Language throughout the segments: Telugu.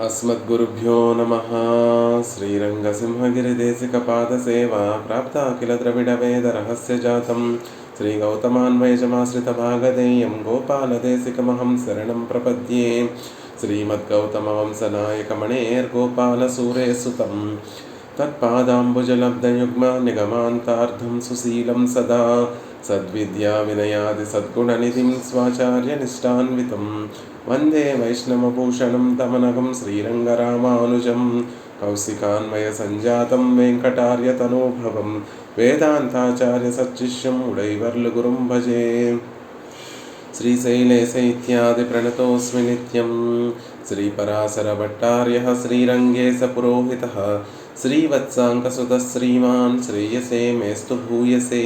अस्मद्गुरुभ्यो नमः। श्रीरङ्गसिंहगिरिदेशिकपादसेवा प्राप्ता किल द्रविडवेदरहस्यजातं श्रीगौतमान्वयजमाश्रितभागधेयं गोपालदेशिकमहं शरणं प्रपद्ये। श्रीमद्गौतमवंशनायकमणेर्गोपालसूरेसुतं तत्पादाम्बुजलब्धयुग्मनिगमान्तार्धं सुशीलं सदा सद्विद्याविनयादिसद्गुणनिधिं स्वाचार्यनिष्ठान्वितं वन्दे वैष्णवभूषणं तमनघं श्रीरङ्गरामानुजं कौशिकान्वयसञ्जातं वेङ्कटार्यतनोभवं वेदान्ताचार्यसच्शिष्यं उडैवर्लुगुरुं भजे। श्रीशैलेशैत्यादिप्रणतोऽस्मि नित्यं श्रीपराशरभट्टार्यः श्रीरङ्गे सपुरोहितः श्रीवत्साङ्कसुतः श्रीमान् श्रेयसे मेस्तु भूयसे।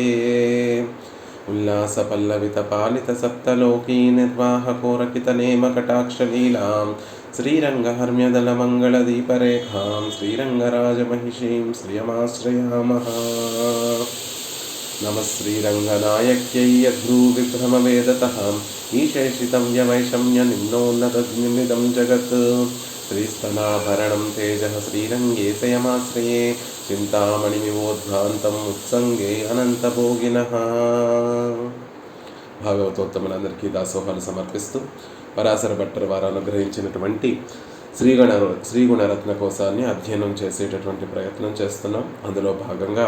उल्लासपल्लवितपालितसप्तलोकीनिर्वाहकोरकितनेमकटाक्षलीलां श्रीरङ्गहर्म्यदलमङ्गलदीपरेखां श्रीरङ्गराजमहिषीं श्रियमाश्रयामः। नमः श्रीरङ्गनायक्यै यद्भ्रूविभ्रमवेदतः ईशैषितं यवैषम्यनिम्नोन्नतनिमिदं जगत् श्रीस्तनाभरणं तेजः श्रीरङ्गे शयमाश्रये చింతామణిమివోద్భ్రాంతం ఉత్సంగే అనంతభోగినః. భాగవతోత్తములందరికీ దాసోహాలు సమర్పిస్తూ పరాశర భట్టర్ వారు అనుగ్రహించినటువంటి శ్రీగుణరత్న కోశాన్ని అధ్యయనం చేసేటటువంటి ప్రయత్నం చేస్తున్నాం. అందులో భాగంగా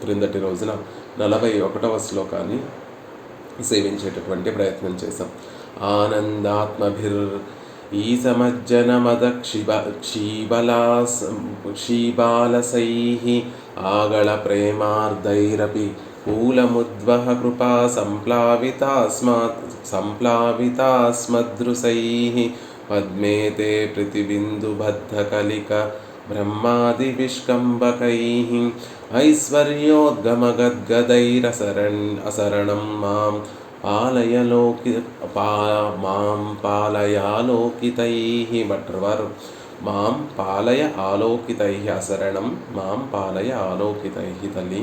క్రిందటి రోజున 41వ శ్లోకాన్ని సేవించేటటువంటి ప్రయత్నం చేశాం. ఆనందాత్మభిర్ క్షీబాలసైః ఆగళ ప్రేమార్ధైరపి కూలముద్వహ కృపా సంప్లావితాస్మదృశైః పద్మేతే ప్రతిబిందుబద్ధకలిక బ్రహ్మాదివిష్కంబకైః ఐశ్వర్యోద్గమగద్గదైరసరణం మాం పాలయాలోకితైః. భట్టర్ మాం పాలయ ఆలోకితైః అశరణం మాం పాలయ ఆలోకితైః. తల్లి,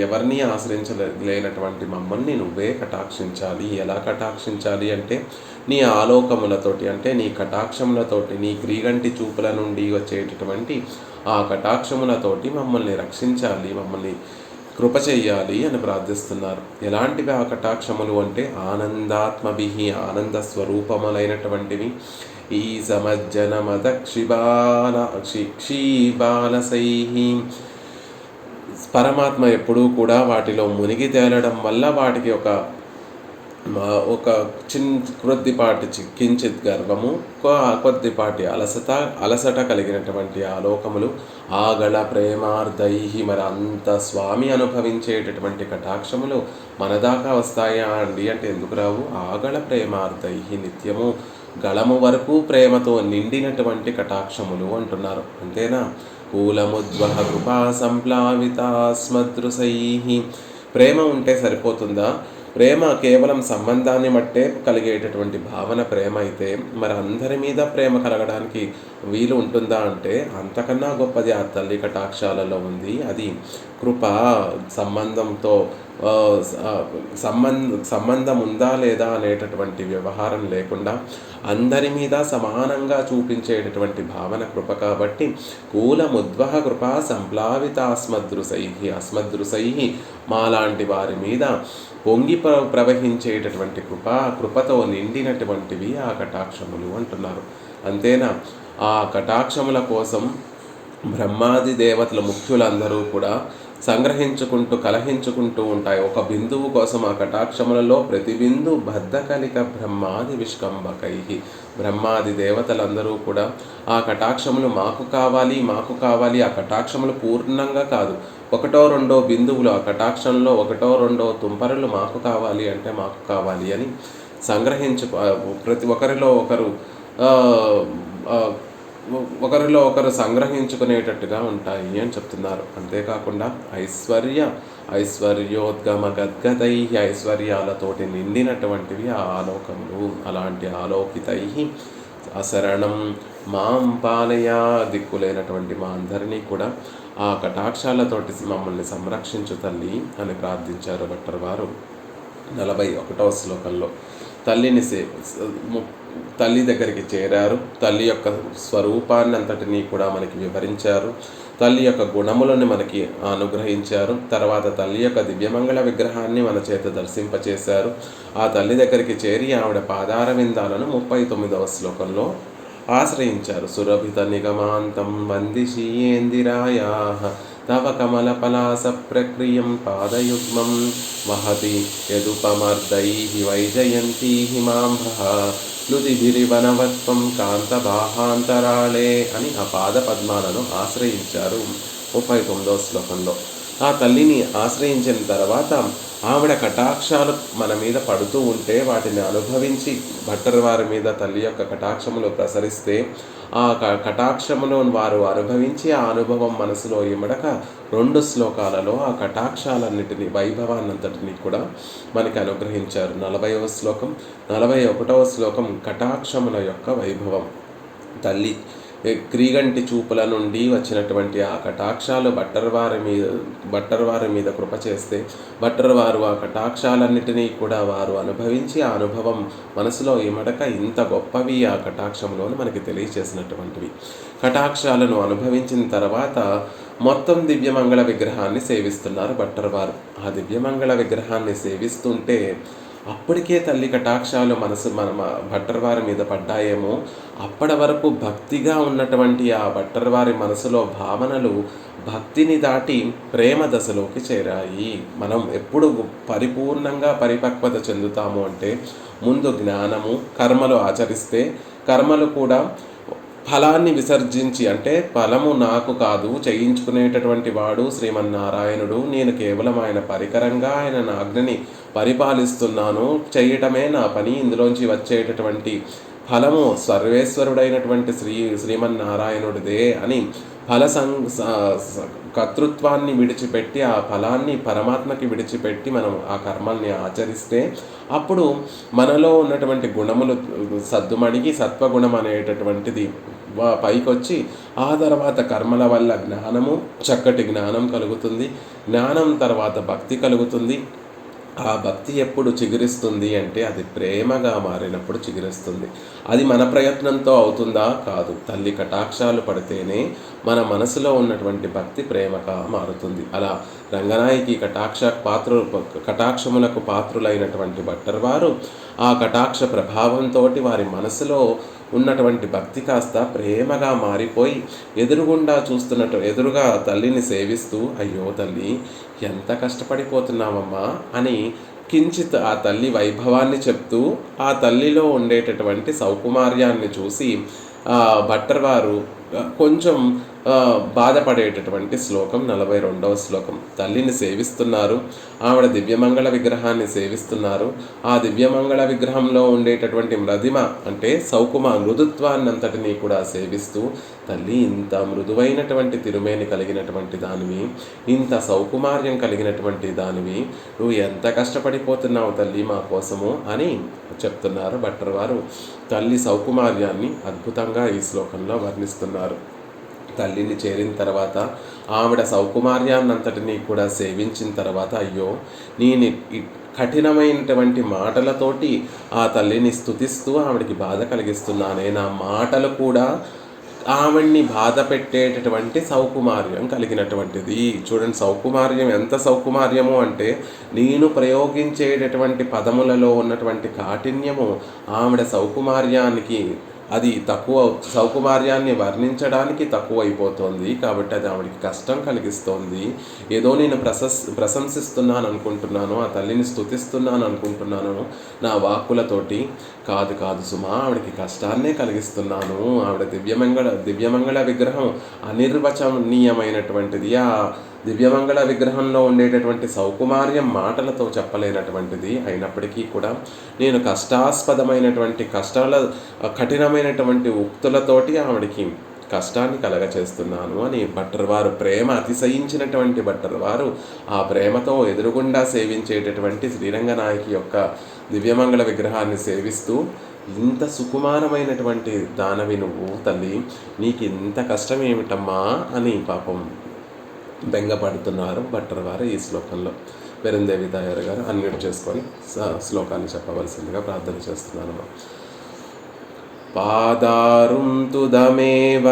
ఎవరిని ఆశ్రయించలేనటువంటి మమ్మల్ని నువ్వే కటాక్షించాలి. ఎలా కటాక్షించాలి అంటే నీ ఆలోకములతోటి, అంటే నీ కటాక్షములతోటి, నీ క్రీగంటి చూపుల నుండి వచ్చేటటువంటి ఆ కటాక్షములతోటి మమ్మల్ని రక్షించాలి, మమ్మల్ని కృప చెయ్యాలి అని ప్రార్థిస్తున్నారు. ఎలాంటివి ఆ కటాక్షములు అంటే ఆనందాత్మభిః, ఆనంద స్వరూపములైనటువంటివి. ఈ సమజ్జనమద క్షీబాలసైః, పరమాత్మ ఎప్పుడూ కూడా వాటిలో మునిగి తేలడం వల్ల వాటికి ఒక కొద్దిపాటి కించిత్ గర్వము, కొద్దిపాటి అలసట కలిగినటువంటి ఆలోకములు. ఆగళ ప్రేమార్ధైః, మరి అంత స్వామి అనుభవించేటటువంటి కటాక్షములు మన దాకా వస్తాయా అండి అంటే ఎందుకు రావు? ఆగళ ప్రేమార్ధైః, నిత్యము గళము వరకు ప్రేమతో నిండినటువంటి కటాక్షములు అంటున్నారు. అంతేనా? కూలముద్వహ కృపా సంప్లావితాస్మదృశైః. ప్రేమ ఉంటే సరిపోతుందా? ప్రేమ కేవలం సంబంధాన్ని బట్టే కలిగేటటువంటి భావన ప్రేమ అయితే మరి అందరి మీద ప్రేమ కలగడానికి వీలు ఉంటుందా అంటే అంతకన్నా గొప్పది ఆ తల్లి కటాక్షాలలో ఉంది. అది కృప. సంబంధంతో సంబంధం ఉందా లేదా అనేటటువంటి వ్యవహారం లేకుండా అందరి మీద సమానంగా చూపించేటటువంటి భావన కృప. కాబట్టి కూలముద్వహ కృపా అస్మదృశైః, మాలాంటి వారి మీద పొంగి ప్రవహించేటటువంటి కృపతో నిండినటువంటివి ఆ కటాక్షములు అంటున్నారు. అంతేనా? ఆ కటాక్షముల కోసం బ్రహ్మాది దేవతల ముఖ్యులందరూ కూడా సంగ్రహించుకుంటూ కలహించుకుంటూ ఉంటాయి. ఒక బిందువు కోసం ఆ కటాక్షములలో ప్రతి బిందు బద్ధకలిక బ్రహ్మాది విష్కంబకైః. బ్రహ్మాది దేవతలందరూ కూడా ఆ కటాక్షములు మాకు కావాలి, మాకు కావాలి. ఆ కటాక్షములు పూర్ణంగా కాదు, ఒకటో రెండో బిందువులు, ఆ కటాక్షంలో ఒకటో రెండో తుంపరలు మాకు కావాలి అంటే మాకు కావాలి అని ప్రతి ఒకరిలో ఒకరు సంగ్రహించుకునేటట్టుగా ఉంటాయి అని చెప్తున్నారు. అంతేకాకుండా ఐశ్వర్యోద్గమ గద్గదైః, ఐశ్వర్యాలతోటి నిండినటువంటివి ఆ ఆలోకములు. అలాంటి ఆలోకితైః అశరణం మాం పాలయ, దిక్కులేనటువంటి మా అందరినీ కూడా ఆ కటాక్షాలతోటి మమ్మల్ని సంరక్షించు తల్లి అని ప్రార్థించారు భట్టర్ వారు 41వ శ్లోకంలో. తల్లిని తల్లి దగ్గరికి చేరారు. తల్లి యొక్క స్వరూపాన్ని అంతటినీ కూడా మనకి వివరించారు. తల్లి యొక్క గుణములను మనకి అనుగ్రహించారు. తర్వాత తల్లి యొక్క దివ్యమంగళ విగ్రహాన్ని మన చేత దర్శింపచేశారు. ఆ తల్లి దగ్గరికి చేరి ఆవిడ పాదార విందాలను 39వ శ్లోకంలో ఆశ్రయించారు. సురభిత నిగమాంతం వందిషీయేందిరాయా తవ కమలపలాస ప్రక్రియం పాదయుగ్మం మహతి యదుపమర్దై వైజయంతి హిమాంబః నుదిభిరివనవత్వం కాంతబాహాంతరాళే అని ఆ పాద పద్మాలను ఆశ్రయించారు 39వ శ్లోకంలో. ఆ తల్లిని ఆశ్రయించిన తర్వాత ఆవిడ కటాక్షాలు మన మీద పడుతూ ఉంటే వాటిని అనుభవించి భట్టర్ వారి మీద తల్లి యొక్క కటాక్షములు ప్రసరిస్తే ఆ కటాక్షమును వారు అనుభవించి ఆ అనుభవం మనసులో ఇమడక 2 శ్లోకాలలో ఆ కటాక్షాలన్నిటినీ వైభవాన్నంతటినీ కూడా మనకి అనుగ్రహించారు. 40వ శ్లోకం 41వ శ్లోకం కటాక్షముల యొక్క వైభవం. తల్లి క్రీగంటి చూపుల నుండి వచ్చినటువంటి ఆ కటాక్షాలు భట్టర్ వారి మీద కృప చేస్తే భట్టర్ వారు ఆ కటాక్షాలన్నిటినీ కూడా వారు అనుభవించి ఆ అనుభవం మనసులో ఇమడక ఇంత గొప్పవి ఆ కటాక్షంలోని మనకి తెలియచేసినటువంటివి. కటాక్షాలను అనుభవించిన తర్వాత మొత్తం దివ్యమంగళ విగ్రహాన్ని సేవిస్తున్నారు భట్టర్ వారు. ఆ దివ్యమంగళ విగ్రహాన్ని సేవిస్తుంటే అప్పటికే తల్లి కటాక్షాలు మన భట్టర్ వారి మీద పడ్డాయేమో. అప్పటి వరకు భక్తిగా ఉన్నటువంటి ఆ భట్టర్ వారి మనసులో భావనలు భక్తిని దాటి ప్రేమ దశలోకి చేరాయి. మనం ఎప్పుడు పరిపూర్ణంగా పరిపక్వత చెందుతాము అంటే ముందు జ్ఞానము, కర్మలు ఆచరిస్తే కర్మలు కూడా ఫలాన్ని విసర్జించి, అంటే ఫలము నాకు కాదు, చేయించుకునేటటువంటి వాడు శ్రీమన్నారాయణుడు, నేను కేవలం ఆయన పరికరంగా ఆయన నా ఆజ్ఞని పరిపాలిస్తున్నాను, చేయటమే నా పని, ఇందులోంచి వచ్చేటటువంటి ఫలము సర్వేశ్వరుడైనటువంటి శ్రీమన్నారాయణుడిదే అని కర్తృత్వాన్ని విడిచిపెట్టి ఆ ఫలాన్ని పరమాత్మకి విడిచిపెట్టి మనం ఆ కర్మల్ని ఆచరిస్తే అప్పుడు మనలో ఉన్నటువంటి గుణములు సద్దుమణిగి సత్వగుణం అనేటటువంటిది పైకొచ్చి ఆ తర్వాత కర్మల వల్ల జ్ఞానము, చక్కటి జ్ఞానం కలుగుతుంది. జ్ఞానం తర్వాత భక్తి కలుగుతుంది. ఆ భక్తి ఎప్పుడు చిగురిస్తుంది అంటే అది ప్రేమగా మారినప్పుడు చిగురిస్తుంది. అది మన ప్రయత్నంతో అవుతుందా? కాదు. తల్లి కటాక్షాలు పడితేనే మన మనసులో ఉన్నటువంటి భక్తి ప్రేమగా మారుతుంది. అలా రంగనాయకి కటాక్షములకు పాత్రులైనటువంటి భట్టర్ వారు ఆ కటాక్ష ప్రభావంతో వారి మనసులో ఉన్నటువంటి భక్తి కాస్త ప్రేమగా మారిపోయి ఎదురుగా తల్లిని సేవిస్తూ, అయ్యో తల్లి ఎంత కష్టపడిపోతున్నామమ్మా అని కించిత్ ఆ తల్లి వైభవాన్ని చెప్తూ ఆ తల్లిలో ఉండేటటువంటి సౌకుమార్యాన్ని చూసి భట్టర్ వారు కొంచెం బాధపడేటటువంటి శ్లోకం 42వ శ్లోకం. తల్లిని సేవిస్తున్నారు, ఆవిడ దివ్యమంగళ విగ్రహాన్ని సేవిస్తున్నారు. ఆ దివ్యమంగళ విగ్రహంలో ఉండేటటువంటి మృదిమ అంటే మృదుత్వాన్నంతటినీ కూడా సేవిస్తూ, తల్లి ఇంత మృదువైనటువంటి తిరుమేని కలిగినటువంటి దానివి, ఇంత సౌకుమార్యం కలిగినటువంటి దానివి, నువ్వు ఎంత కష్టపడిపోతున్నావు తల్లి మా కోసము అని చెప్తున్నారు భట్టర్ వారు. తల్లి సౌకుమార్యాన్ని అద్భుతంగా ఈ శ్లోకంలో వర్ణిస్తున్నారు. తల్లిని చేరిన తర్వాత ఆవిడ సౌకుమార్యాన్నంతటినీ కూడా సేవించిన తర్వాత, అయ్యో నేను కఠినమైనటువంటి మాటలతోటి ఆ తల్లిని స్తుతిస్తూ ఆవిడకి బాధ కలిగిస్తున్నానే, నా మాటలు కూడా ఆవిడ్ని బాధ పెట్టేటటువంటి సౌకుమార్యం కలిగినటువంటిది. చూడండి, సౌకుమార్యం ఎంత సౌకుమార్యము అంటే నేను ప్రయోగించేటటువంటి పదములలో ఉన్నటువంటి కాఠిన్యము ఆవిడ సౌకుమార్యానికి అది తక్కువ, సౌకుమార్యాన్ని వర్ణించడానికి తక్కువ అయిపోతుంది. కాబట్టి అది ఆవిడికి కష్టం కలిగిస్తోంది. ఏదో నేను ప్రశంసిస్తున్నాను అనుకుంటున్నాను, ఆ తల్లిని స్తుతిస్తున్నాను అనుకుంటున్నాను నా వాక్కులతోటి, కాదు సుమా, ఆవిడకి కష్టాన్నే కలిగిస్తున్నాను. ఆవిడ దివ్యమంగళ విగ్రహం అనిర్వచనీయమైనటువంటిది. ఆ దివ్యమంగళ విగ్రహంలో ఉండేటటువంటి సౌకుమార్యం మాటలతో చెప్పలేనటువంటిది. అయినప్పటికీ కూడా నేను కష్టాస్పదమైనటువంటి కఠినమైనటువంటి ఉక్తులతోటి ఆవిడికి కష్టాన్ని కలగచేస్తున్నాను అని భట్టర్ వారు, ప్రేమ అతిశయించినటువంటి భట్టర్ వారు ఆ ప్రేమతో ఎదురుగుండా సేవించేటటువంటి శ్రీరంగనాయకి యొక్క దివ్యమంగళ విగ్రహాన్ని సేవిస్తూ, ఇంత సుకుమారమైనటువంటి దానవి నువ్వు తల్లి, నీకు ఇంత కష్టం ఏమిటమ్మా అని పాపం బెంగపడుతున్నారు భట్టర్ వారు ఈ శ్లోకంలో. పెరందేవి తయారు గారు అన్మ్యూట్ చేసుకొని శ్లోకాన్ని చెప్పవలసిందిగా ప్రార్థన చేస్తున్నాను. పాదారుం తుదమేవ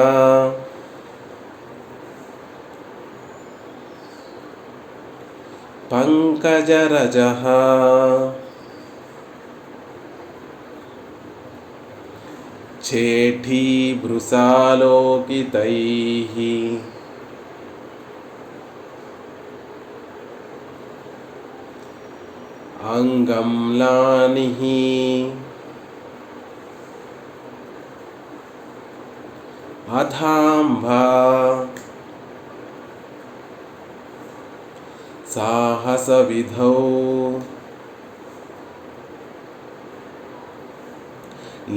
పంకజరజః చేఠీభృసాలోకితైః అంగమ్లానిః అథాంబా సాహసవిధౌ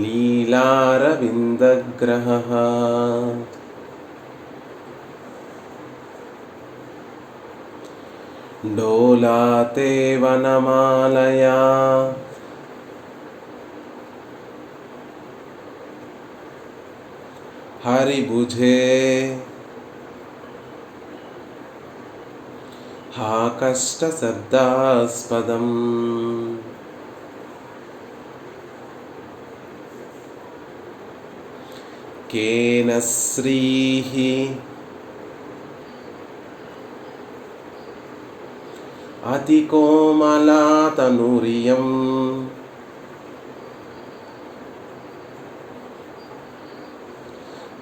లీలారవిందగ్రహః డోలాతే వనమాలయా హరిభుజే హాకష్టశబ్దాస్పదం కేన శ్రీః అతికోమలాతనురియం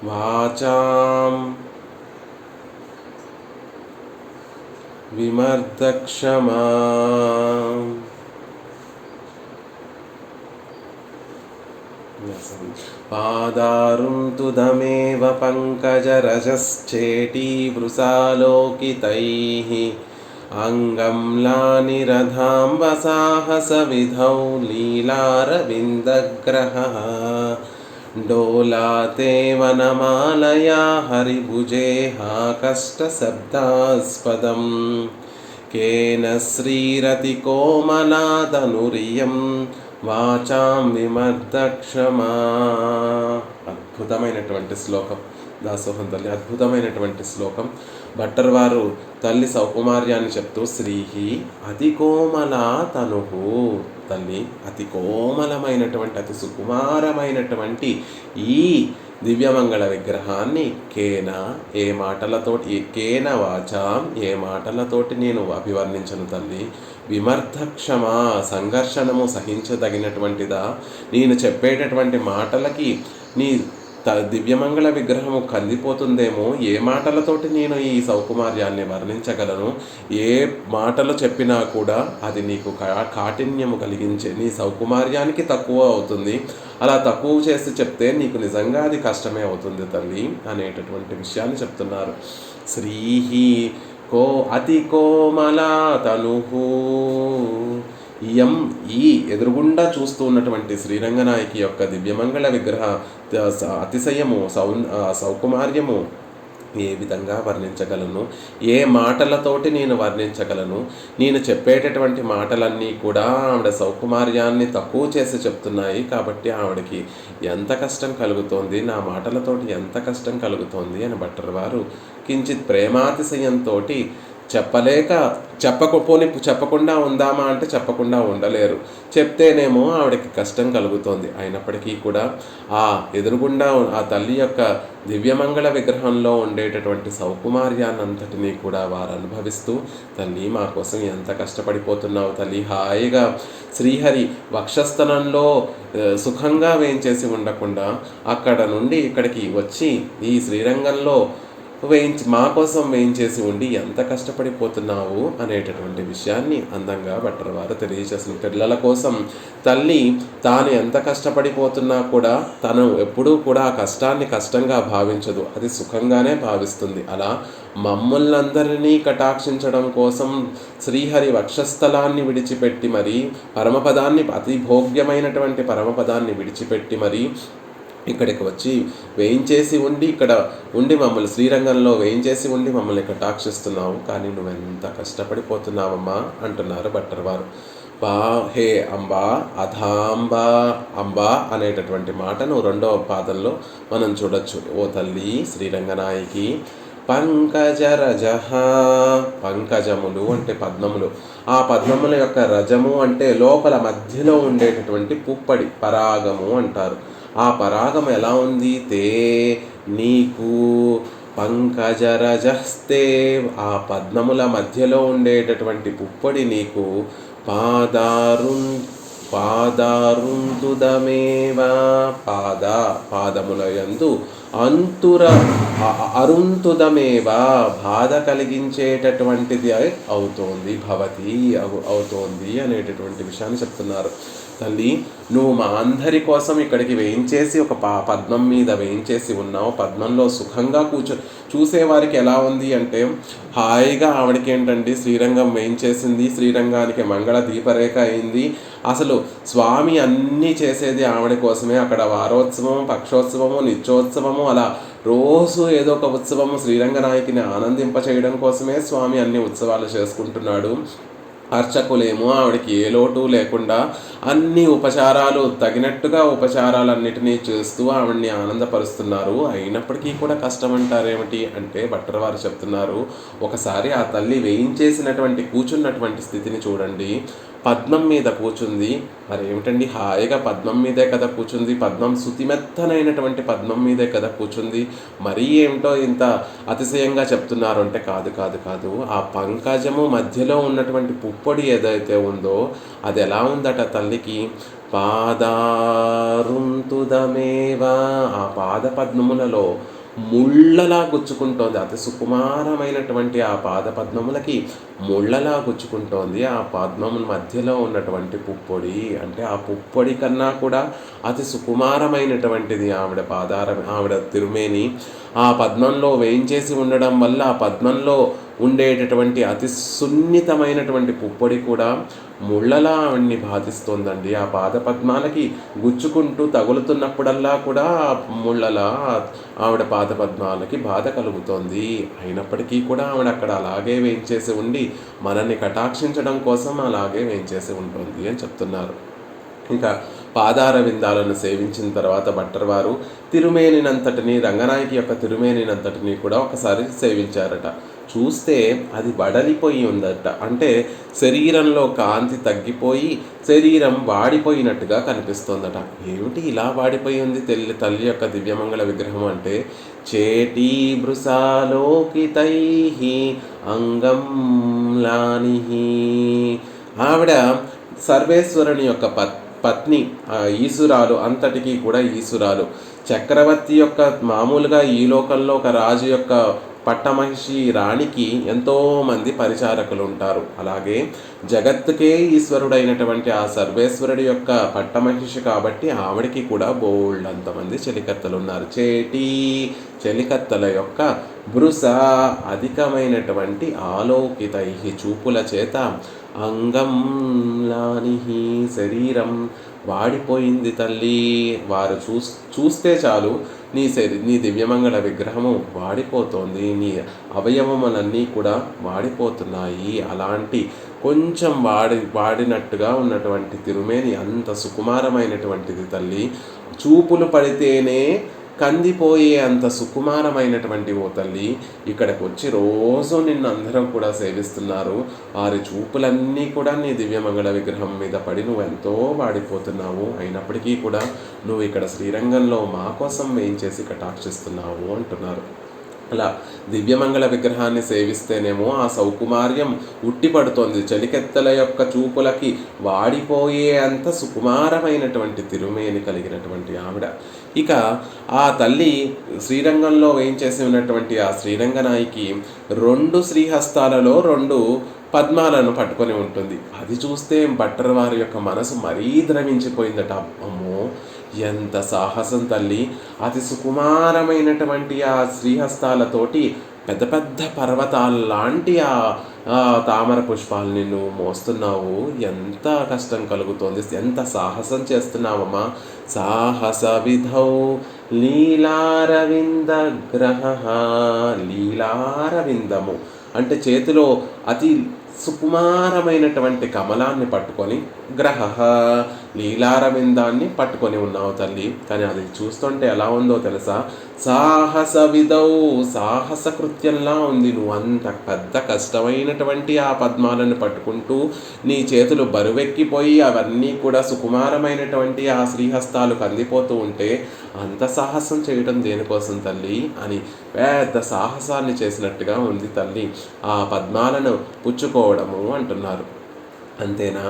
వాచాం విమర్దక్షమా పాదారుం తుదమేవ పంకజరజశ్చేటీవృసాలోకితైః అంగమ్లానిరథాంబ సాహసవిధౌ లీలారవిందగ్రహః డోలాతే వనమాలయా హరిభుజే హాకష్టశబ్దాస్పదం కేన శ్రీరతికోమలాతనురియం వాచాం విమర్దక్షమా. అద్భుతమైనటువంటి శ్లోకం. దాసోహం తల్లి అద్భుతమైనటువంటి శ్లోకం. భట్టర్ వారు తల్లి సౌకుమార్యాన్ని చెప్తూ శ్రీహి అతి కోమలా తనుహు, తల్లి అతి కోమలమైనటువంటి అతి సుకుమారమైనటువంటి ఈ దివ్యమంగళ విగ్రహాన్ని కేన ఏ మాటలతోటి కేన వాచాం ఏ మాటలతోటి నేను అభివర్ణించను తల్లి. విమర్ధక్షమా సంఘర్షణము సహించదగినటువంటిదా, నేను చెప్పేటటువంటి మాటలకి నీ దివ్యమంగళ విగ్రహము కందిపోతుందేమో, ఏ మాటలతోటి నేను ఈ సౌకుమార్యాన్ని వర్ణించగలను, ఏ మాటలు చెప్పినా కూడా అది నీకు కాఠిన్యము కలిగించే నీ సౌకుమార్యానికి తక్కువ అవుతుంది. అలా తక్కువ చేసి చెప్తే నీకు నిజంగా అది కష్టమే అవుతుంది తల్లి అనేటటువంటి విషయాన్ని చెప్తున్నారు. శ్రీహి కో అతి కోమలా తనుహు. ఇయం ఈ ఎదురుగుండా చూస్తూ ఉన్నటువంటి శ్రీరంగనాయకి యొక్క దివ్యమంగళ విగ్రహ అతిశయము సౌకుమార్యము ఏ విధంగా వర్ణించగలను, ఏ మాటలతోటి నేను వర్ణించగలను. నేను చెప్పేటటువంటి మాటలన్నీ కూడా ఆవిడ సౌకుమార్యాన్ని తక్కువ చేసి చెప్తున్నాయి. కాబట్టి ఆవిడకి ఎంత కష్టం కలుగుతోంది, నా మాటలతోటి ఎంత కష్టం కలుగుతోంది అని భట్టర్ వారు కించిత్ ప్రేమాతిశయంతో చెప్పకుండా ఉందామా అంటే చెప్పకుండా ఉండలేరు. చెప్తేనేమో ఆవిడకి కష్టం కలుగుతోంది. అయినప్పటికీ కూడా ఆ ఎదురుగుండా ఆ తల్లి యొక్క దివ్యమంగళ విగ్రహంలో ఉండేటటువంటి సౌకుమార్యాన్నంతటినీ కూడా వారు అనుభవిస్తూ, తల్లి మా కోసం ఎంత కష్టపడిపోతున్నావు తల్లి, హాయిగా శ్రీహరి వక్షస్థలంలో సుఖంగా వేయించేసి ఉండకుండా అక్కడ నుండి ఇక్కడికి వచ్చి ఈ శ్రీరంగంలో మా కోసం వేయించేసి ఉండి ఎంత కష్టపడిపోతున్నావు అనేటటువంటి విషయాన్ని అందంగా భట్టర్ వారు తెలియజేసిన పిల్లల కోసం తల్లి తాను ఎంత కష్టపడిపోతున్నా కూడా తను ఎప్పుడూ కూడా ఆ కష్టాన్ని కష్టంగా భావించదు, అది సుఖంగానే భావిస్తుంది. అలా మమ్మల్నందరినీ కటాక్షించడం కోసం శ్రీహరి వక్షస్థలాన్ని విడిచిపెట్టి మరి పరమపదాన్ని, అతి భోగ్యమైనటువంటి పరమపదాన్ని విడిచిపెట్టి మరి ఇక్కడికి వచ్చి వేయించేసి ఉండి ఇక్కడ ఉండి మమ్మల్ని శ్రీరంగంలో వేయించేసి ఉండి మమ్మల్ని కటాక్షిస్తున్నావు, కానీ నువ్వెంత కష్టపడిపోతున్నావమ్మా అంటున్నారు భట్టర్ వారు. హే అంబా అధాంబా అంబా అనేటటువంటి మాటను 2వ పాదంలో మనం చూడొచ్చు. ఓ తల్లి శ్రీరంగనాయకి పంకజరజః, పంకజములు అంటే పద్మములు, ఆ పద్మముల యొక్క రజము అంటే లోపల మధ్యలో ఉండేటటువంటి పుప్పడి, పరాగము అంటారు. ఆ పరాగం ఎలా ఉంది? తే నీకు పంకజరజస్తే ఆ పద్మముల మధ్యలో ఉండేటటువంటి పుప్పొడి నీకు పాదారుం పాదారుంతుదమేవా పాదముల యందు అంతుర అరుంతుదమేవా బాధ కలిగించేటటువంటిది అవుతోంది భవతి అవుతోంది అనేటటువంటి విషయాన్ని చెప్తున్నారు. తల్లి, నువ్వు మా అందరి కోసం ఇక్కడికి వేయించేసి ఒక పద్మం మీద వేయించేసి ఉన్నావు. పద్మంలో సుఖంగా చూసేవారికి ఎలా ఉంది అంటే హాయిగా ఆవిడకి ఏంటండి శ్రీరంగం వేయించేసింది, శ్రీరంగానికి మంగళ దీపరేఖ అయింది. అసలు స్వామి అన్నీ చేసేది ఆవిడ కోసమే. అక్కడ వారోత్సవం, పక్షోత్సవము, నిత్యోత్సవము, అలా రోజు ఏదో ఒక ఉత్సవము శ్రీరంగనాయకిని ఆనందింపచేయడం కోసమే స్వామి అన్ని ఉత్సవాలు చేసుకుంటున్నాడు. అర్చకులేమో ఆవిడకి ఏ లోటు లేకుండా అన్ని ఉపచారాలు తగినట్టుగా ఉపచారాలన్నిటినీ చేస్తూ ఆవిడ్ని ఆనందపరుస్తున్నారు. అయినప్పటికీ కూడా కష్టం అంటారేమిటి అంటే భట్టర్ వారు చెప్తున్నారు, ఒకసారి ఆ తల్లి వేయించేసినటువంటి కూర్చున్నటువంటి స్థితిని చూడండి. పద్మం మీద కూర్చుంది. మరి ఏమిటండి, హాయిగా పద్మం మీదే కదా కూర్చుంది, పద్మం శుతిమెత్తనైనటువంటి పద్మం మీదే కదా కూర్చుంది. మరీ ఏమిటో ఇంత అతిశయంగా చెప్తున్నారు అంటే కాదు కాదు కాదు ఆ పంకజము మధ్యలో ఉన్నటువంటి పుప్పొడి ఏదైతే ఉందో అది ఎలా ఉందట తల్లికి? పాదారుంతుదమేవా ఆ పాద పద్మములలో ముళ్ళలా గుచ్చుకుంటోంది. అతి సుకుమారమైనటువంటి ఆ పాద పద్మములకి ముళ్ళలా గుచ్చుకుంటోంది ఆ పద్మముల మధ్యలో ఉన్నటువంటి పుప్పొడి. అంటే ఆ పుప్పొడి కన్నా కూడా అతి సుకుమారమైనటువంటిది ఆవిడ తిరుమేని. ఆ పద్మంలో వేయించేసి ఉండడం వల్ల ఆ పద్మంలో ఉండేటటువంటి అతి సున్నితమైనటువంటి పుప్పొడి కూడా ముళ్ళలా ఆవిడ్ని బాధిస్తోందండి. ఆ పాద పద్మాలకి గుచ్చుకుంటూ తగులుతున్నప్పుడల్లా కూడా ముళ్ళలా ఆవిడ పాద పద్మాలకి బాధ కలుగుతోంది. అయినప్పటికీ కూడా ఆవిడ అక్కడ అలాగే వేయించేసి ఉండి మనల్ని కటాక్షించడం కోసం అలాగే వేయించేసి ఉంటుంది అని చెప్తున్నారు. ఇంకా పాదార విందాలను సేవించిన తర్వాత భట్టర్ వారు తిరుమేనినంతటిని, రంగనాయకి యొక్క తిరుమేనినంతటిని కూడా ఒకసారి సేవించారట. చూస్తే అది వడలిపోయి ఉందట. అంటే శరీరంలో కాంతి తగ్గిపోయి శరీరం వాడిపోయినట్టుగా కనిపిస్తోందట. ఏమిటి ఇలా వాడిపోయి ఉంది తల్లి యొక్క దివ్యమంగళ విగ్రహం అంటే చేటీ భృసాలోకితై అంగం లానిహి. ఆవిడ సర్వేశ్వరుని యొక్క పత్ని, ఈసురాలు, అంతటికీ కూడా ఈసురాలు. చక్రవర్తి యొక్క మామూలుగా ఈ లోకంలో ఒక రాజు యొక్క పట్టమహిషి రాణికి ఎంతోమంది పరిచారకులు ఉంటారు. అలాగే జగత్తుకే ఈశ్వరుడైనటువంటి ఆ సర్వేశ్వరుడి యొక్క పట్టమహిషి కాబట్టి ఆవిడికి కూడా బోల్డ్ అంతమంది చెలికత్తలు ఉన్నారు. చేటీ చెలికత్తల యొక్క భృస అధికమైనటువంటి ఆలోకితై చూపుల చేత అంగం లానిహి శరీరం వాడిపోయింది తల్లి. వారు చూస్తే చాలు నీ దివ్యమంగళ విగ్రహము వాడిపోతోంది, నీ అవయవములన్నీ కూడా వాడిపోతున్నాయి. అలాంటి కొంచెం వాడినట్టుగా ఉన్నటువంటి తిరుమేని అంత సుకుమారమైనటువంటిది తల్లి. చూపులు పడితేనే కందిపోయే అంత సుకుమారమైనటువంటి ఓ తల్లి ఇక్కడికి వచ్చి రోజు నిన్ను అందరం కూడా సేవిస్తున్నారు. వారి చూపులన్నీ కూడా నీ దివ్యమంగళ విగ్రహం మీద పడి నువ్వు ఎంతో వాడిపోతున్నావు. అయినప్పటికీ కూడా నువ్వు ఇక్కడ శ్రీరంగంలో మా కోసం వేయించేసి కటాక్షిస్తున్నావు అంటున్నారు. అలా దివ్యమంగళ విగ్రహాన్ని సేవిస్తేనేమో ఆ సౌకుమార్యం ఉట్టిపడుతోంది. చెలికెత్తల యొక్క చూపులకి వాడిపోయే అంత సుకుమారమైనటువంటి తిరుమేని కలిగినటువంటి ఆవిడ. ఇక ఆ తల్లి శ్రీరంగంలో వేయించేసి ఉన్నటువంటి ఆ శ్రీరంగనాయికి 2 శ్రీహస్తాలలో 2 పద్మాలను పట్టుకొని ఉంటుంది. అది చూస్తే భట్టర్ వారి యొక్క మనసు మరీ ద్రవించిపోయిందట. అమ్మో, ఎంత సాహసం తల్లి! అతి సుకుమారమైనటువంటి ఆ శ్రీహస్తాలతోటి పెద్ద పెద్ద పర్వతాల్లాంటి ఆ తామర పుష్పాలని నువ్వు మోస్తున్నావు. ఎంత కష్టం కలుగుతోంది, ఎంత సాహసం చేస్తున్నావమ్మా. సాహస విధౌ లీలారవిందగ్రహ. లీలారవిందము అంటే చేతిలో అతి సుకుమారమైనటువంటి కమలాన్ని పట్టుకొని గ్రహ లీలారవిందాన్ని పట్టుకొని ఉన్నావు తల్లి. కానీ అది చూస్తుంటే ఎలా ఉందో తెలుసా? సాహస విధౌ సాహస కృత్యంలా ఉంది. నువ్వు అంత పెద్ద కష్టమైనటువంటి ఆ పద్మాలను పట్టుకుంటూ నీ చేతులు బరువెక్కిపోయి అవన్నీ కూడా సుకుమారమైనటువంటి ఆ శ్రీహస్తాలు కందిపోతూ ఉంటే అంత సాహసం చేయడం దేనికోసం తల్లి అని పెద్ద సాహసాన్ని చేసినట్టుగా ఉంది తల్లి ఆ పద్మాలను పుచ్చుకోవడము అంటున్నారు. అంతేనా?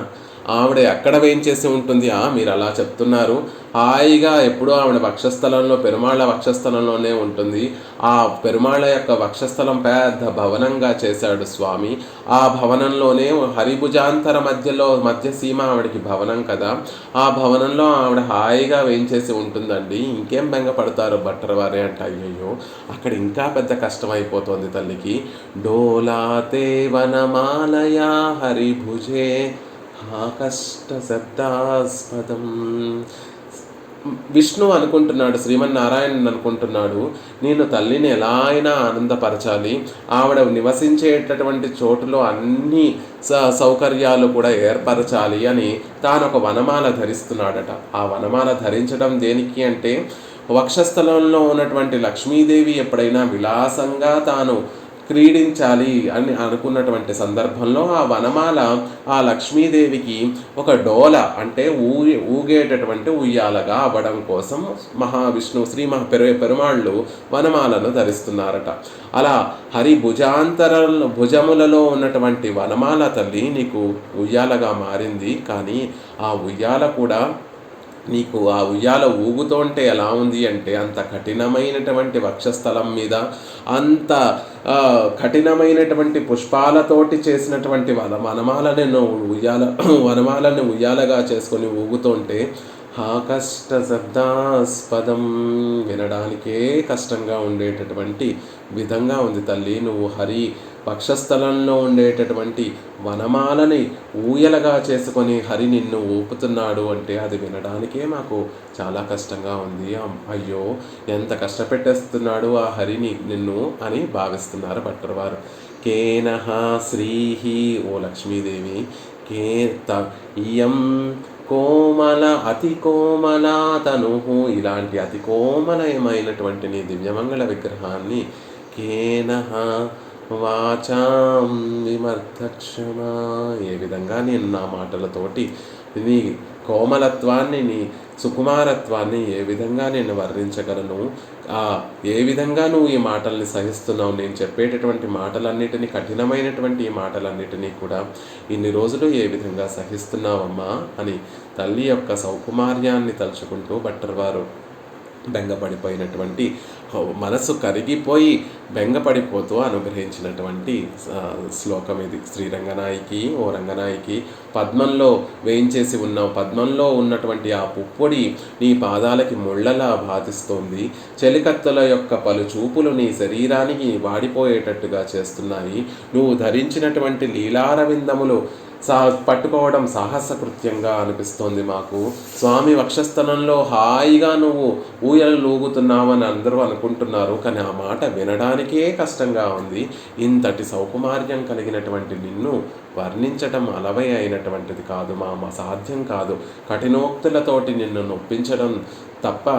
ఆవిడ ఎక్కడ వేయించేసి ఉంటుంది? మీరు అలా చెప్తున్నారు. హాయిగా ఎప్పుడూ ఆవిడ వక్షస్థలంలో, పెరుమాళ్ళ వక్షస్థలంలోనే ఉంటుంది. ఆ పెరుమాళ్ళ యొక్క వక్షస్థలం పెద్ద భవనంగా చేశాడు స్వామి. ఆ భవనంలోనే హరిభుజాంతర మధ్య సీమ ఆవిడకి భవనం కదా, ఆ భవనంలో ఆవిడ హాయిగా వేయించేసి ఉంటుందండి. ఇంకేం బెంగపడతారు భట్టర్ వారే అంటే, అయ్యయ్యో అక్కడ ఇంకా పెద్ద కష్టం అయిపోతుంది తల్లికి. డోలాతే వనమాలయా హరిభుజే కష్ట శబ్దాస్పదం. విష్ణు అనుకుంటున్నాడు, శ్రీమన్నారాయణుని అనుకుంటున్నాడు, నేను తల్లిని ఎలా అయినా ఆనందపరచాలి, ఆవిడ నివసించేటటువంటి చోటులో అన్ని సౌకర్యాలు కూడా ఏర్పరచాలి అని తాను ఒక వనమాల ధరిస్తున్నాడట. ఆ వనమాల ధరించడం దేనికి అంటే, వక్షస్థలంలో ఉన్నటువంటి లక్ష్మీదేవి ఎప్పుడైనా విలాసంగా తాను క్రీడించాలి అని అనుకున్నటువంటి సందర్భంలో ఆ వనమాల ఆ లక్ష్మీదేవికి ఒక డోల అంటే ఊగేటటువంటి ఉయ్యాలగా అవ్వడం కోసం మహావిష్ణువు పెరుమాళ్ళు వనమాలను ధరిస్తున్నారట. అలా హరి భుజములలో ఉన్నటువంటి వనమాల తల్లి నీకు ఉయ్యాలగా మారింది. కానీ ఆ ఉయ్యాల కూడా నీకు ఆ ఉయ్యాల ఊగుతుంటే ఎలా ఉంది అంటే, అంత కఠినమైనటువంటి వక్షస్థలం మీద అంత కఠినమైనటువంటి పుష్పాలతోటి చేసినటువంటి వనమాలను ఉయ్యాలగా చేసుకొని ఊగుతుంటే కష్ట శబ్దాస్పదం, వినడానికే కష్టంగా ఉండేటటువంటి విధంగా ఉంది తల్లి. నువ్వు హరి వక్షస్థలంలో ఉండేటటువంటి వనమాలని ఊయలగా చేసుకొని హరి నిన్ను ఊపుతున్నాడు అంటే అది వినడానికే మాకు చాలా కష్టంగా ఉంది. అయ్యో ఎంత కష్టపెట్టేస్తున్నాడు ఆ హరిని నిన్ను అని భావిస్తున్నారు భట్టర్ వారు. కేనహ శ్రీహి, ఓ లక్ష్మీదేవి, ఇయం కోమల అతి కోమల తను, ఇలాంటి అతి కోమలమైనటువంటి నీ దివ్యమంగళ విగ్రహాన్ని కేనహ వాచాం విమర్ధక్షమా, ఏ విధంగా నేను నా మాటలతోటి నీ కోమలత్వాన్ని, నీ సుకుమారత్వాన్ని ఏ విధంగా నేను వర్ణించగలను? ఏ విధంగా నువ్వు ఈ మాటల్ని సహిస్తున్నావు? నేను చెప్పేటటువంటి మాటలన్నిటినీ, కఠినమైనటువంటి ఈ మాటలన్నిటినీ కూడా ఇన్ని రోజులు ఏ విధంగా సహిస్తున్నావమ్మా అని తల్లి యొక్క సౌకుమార్యాన్ని తలుచుకుంటూ భట్టర్ వారు బెంగపడిపోయినటువంటి, మనసు కరిగిపోయి బెంగపడిపోతూ అనుగ్రహించినటువంటి శ్లోకం ఇది. శ్రీరంగనాయకి, ఓ రంగనాయకి, పద్మంలో వేయించేసి ఉన్నావు. పద్మంలో ఉన్నటువంటి ఆ పుప్పొడి నీ పాదాలకి ముళ్ళలా బాధిస్తోంది. చెలికత్తెల యొక్క పలు చూపులు నీ శరీరానికి వాడిపోయేటట్టుగా చేస్తున్నాయి. నువ్వు ధరించినటువంటి లీలారవిందములు పట్టుకోవడం సాహసకృత్యంగా అనిపిస్తోంది మాకు. స్వామి వక్షస్థలంలో హాయిగా నువ్వు ఊయలు లూగుతున్నావని అందరూ అనుకుంటున్నారు, కానీ ఆ మాట వినడానికే కష్టంగా ఉంది. ఇంతటి సౌకుమార్యం కలిగినటువంటి నిన్ను వర్ణించటం అలవై అయినటువంటిది కాదు, మా సాధ్యం కాదు. కఠినోక్తులతోటి నిన్ను నొప్పించడం తప్ప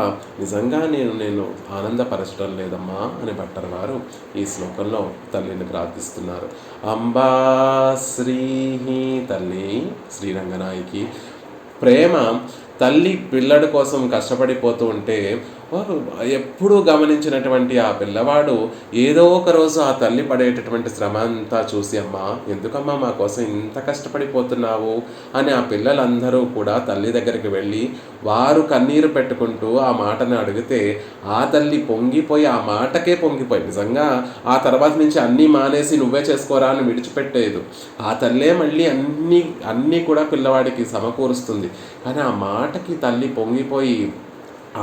నిజంగా నేను ఆనందపరచడం లేదమ్మా అని భట్టర్ వారు ఈ శ్లోకంలో తల్లిని ప్రార్థిస్తున్నారు. అంబా శ్రీహి, తల్లి శ్రీరంగనాయకి, ప్రేమ తల్లి పిల్లడి కోసం కష్టపడిపోతూ ఉంటే ఎప్పుడూ గమనించినటువంటి ఆ పిల్లవాడు ఏదో ఒక రోజు ఆ తల్లి పడేటటువంటి శ్రమ అంతా చూసి, అమ్మా ఎందుకమ్మా మా కోసం ఇంత కష్టపడిపోతున్నావు అని ఆ పిల్లలందరూ కూడా తల్లి దగ్గరికి వెళ్ళి వారు కన్నీరు పెట్టుకుంటూ ఆ మాటను అడిగితే ఆ తల్లి పొంగిపోయి, ఆ మాటకే పొంగిపోయి, నిజంగా ఆ తర్వాత నుంచి అన్నీ మానేసి నువ్వే చేసుకోరా అని విడిచిపెట్టేదు. ఆ తల్లే మళ్ళీ అన్నీ కూడా పిల్లవాడికి సమకూరుస్తుంది. కానీ ఆ మాటకి తల్లి పొంగిపోయి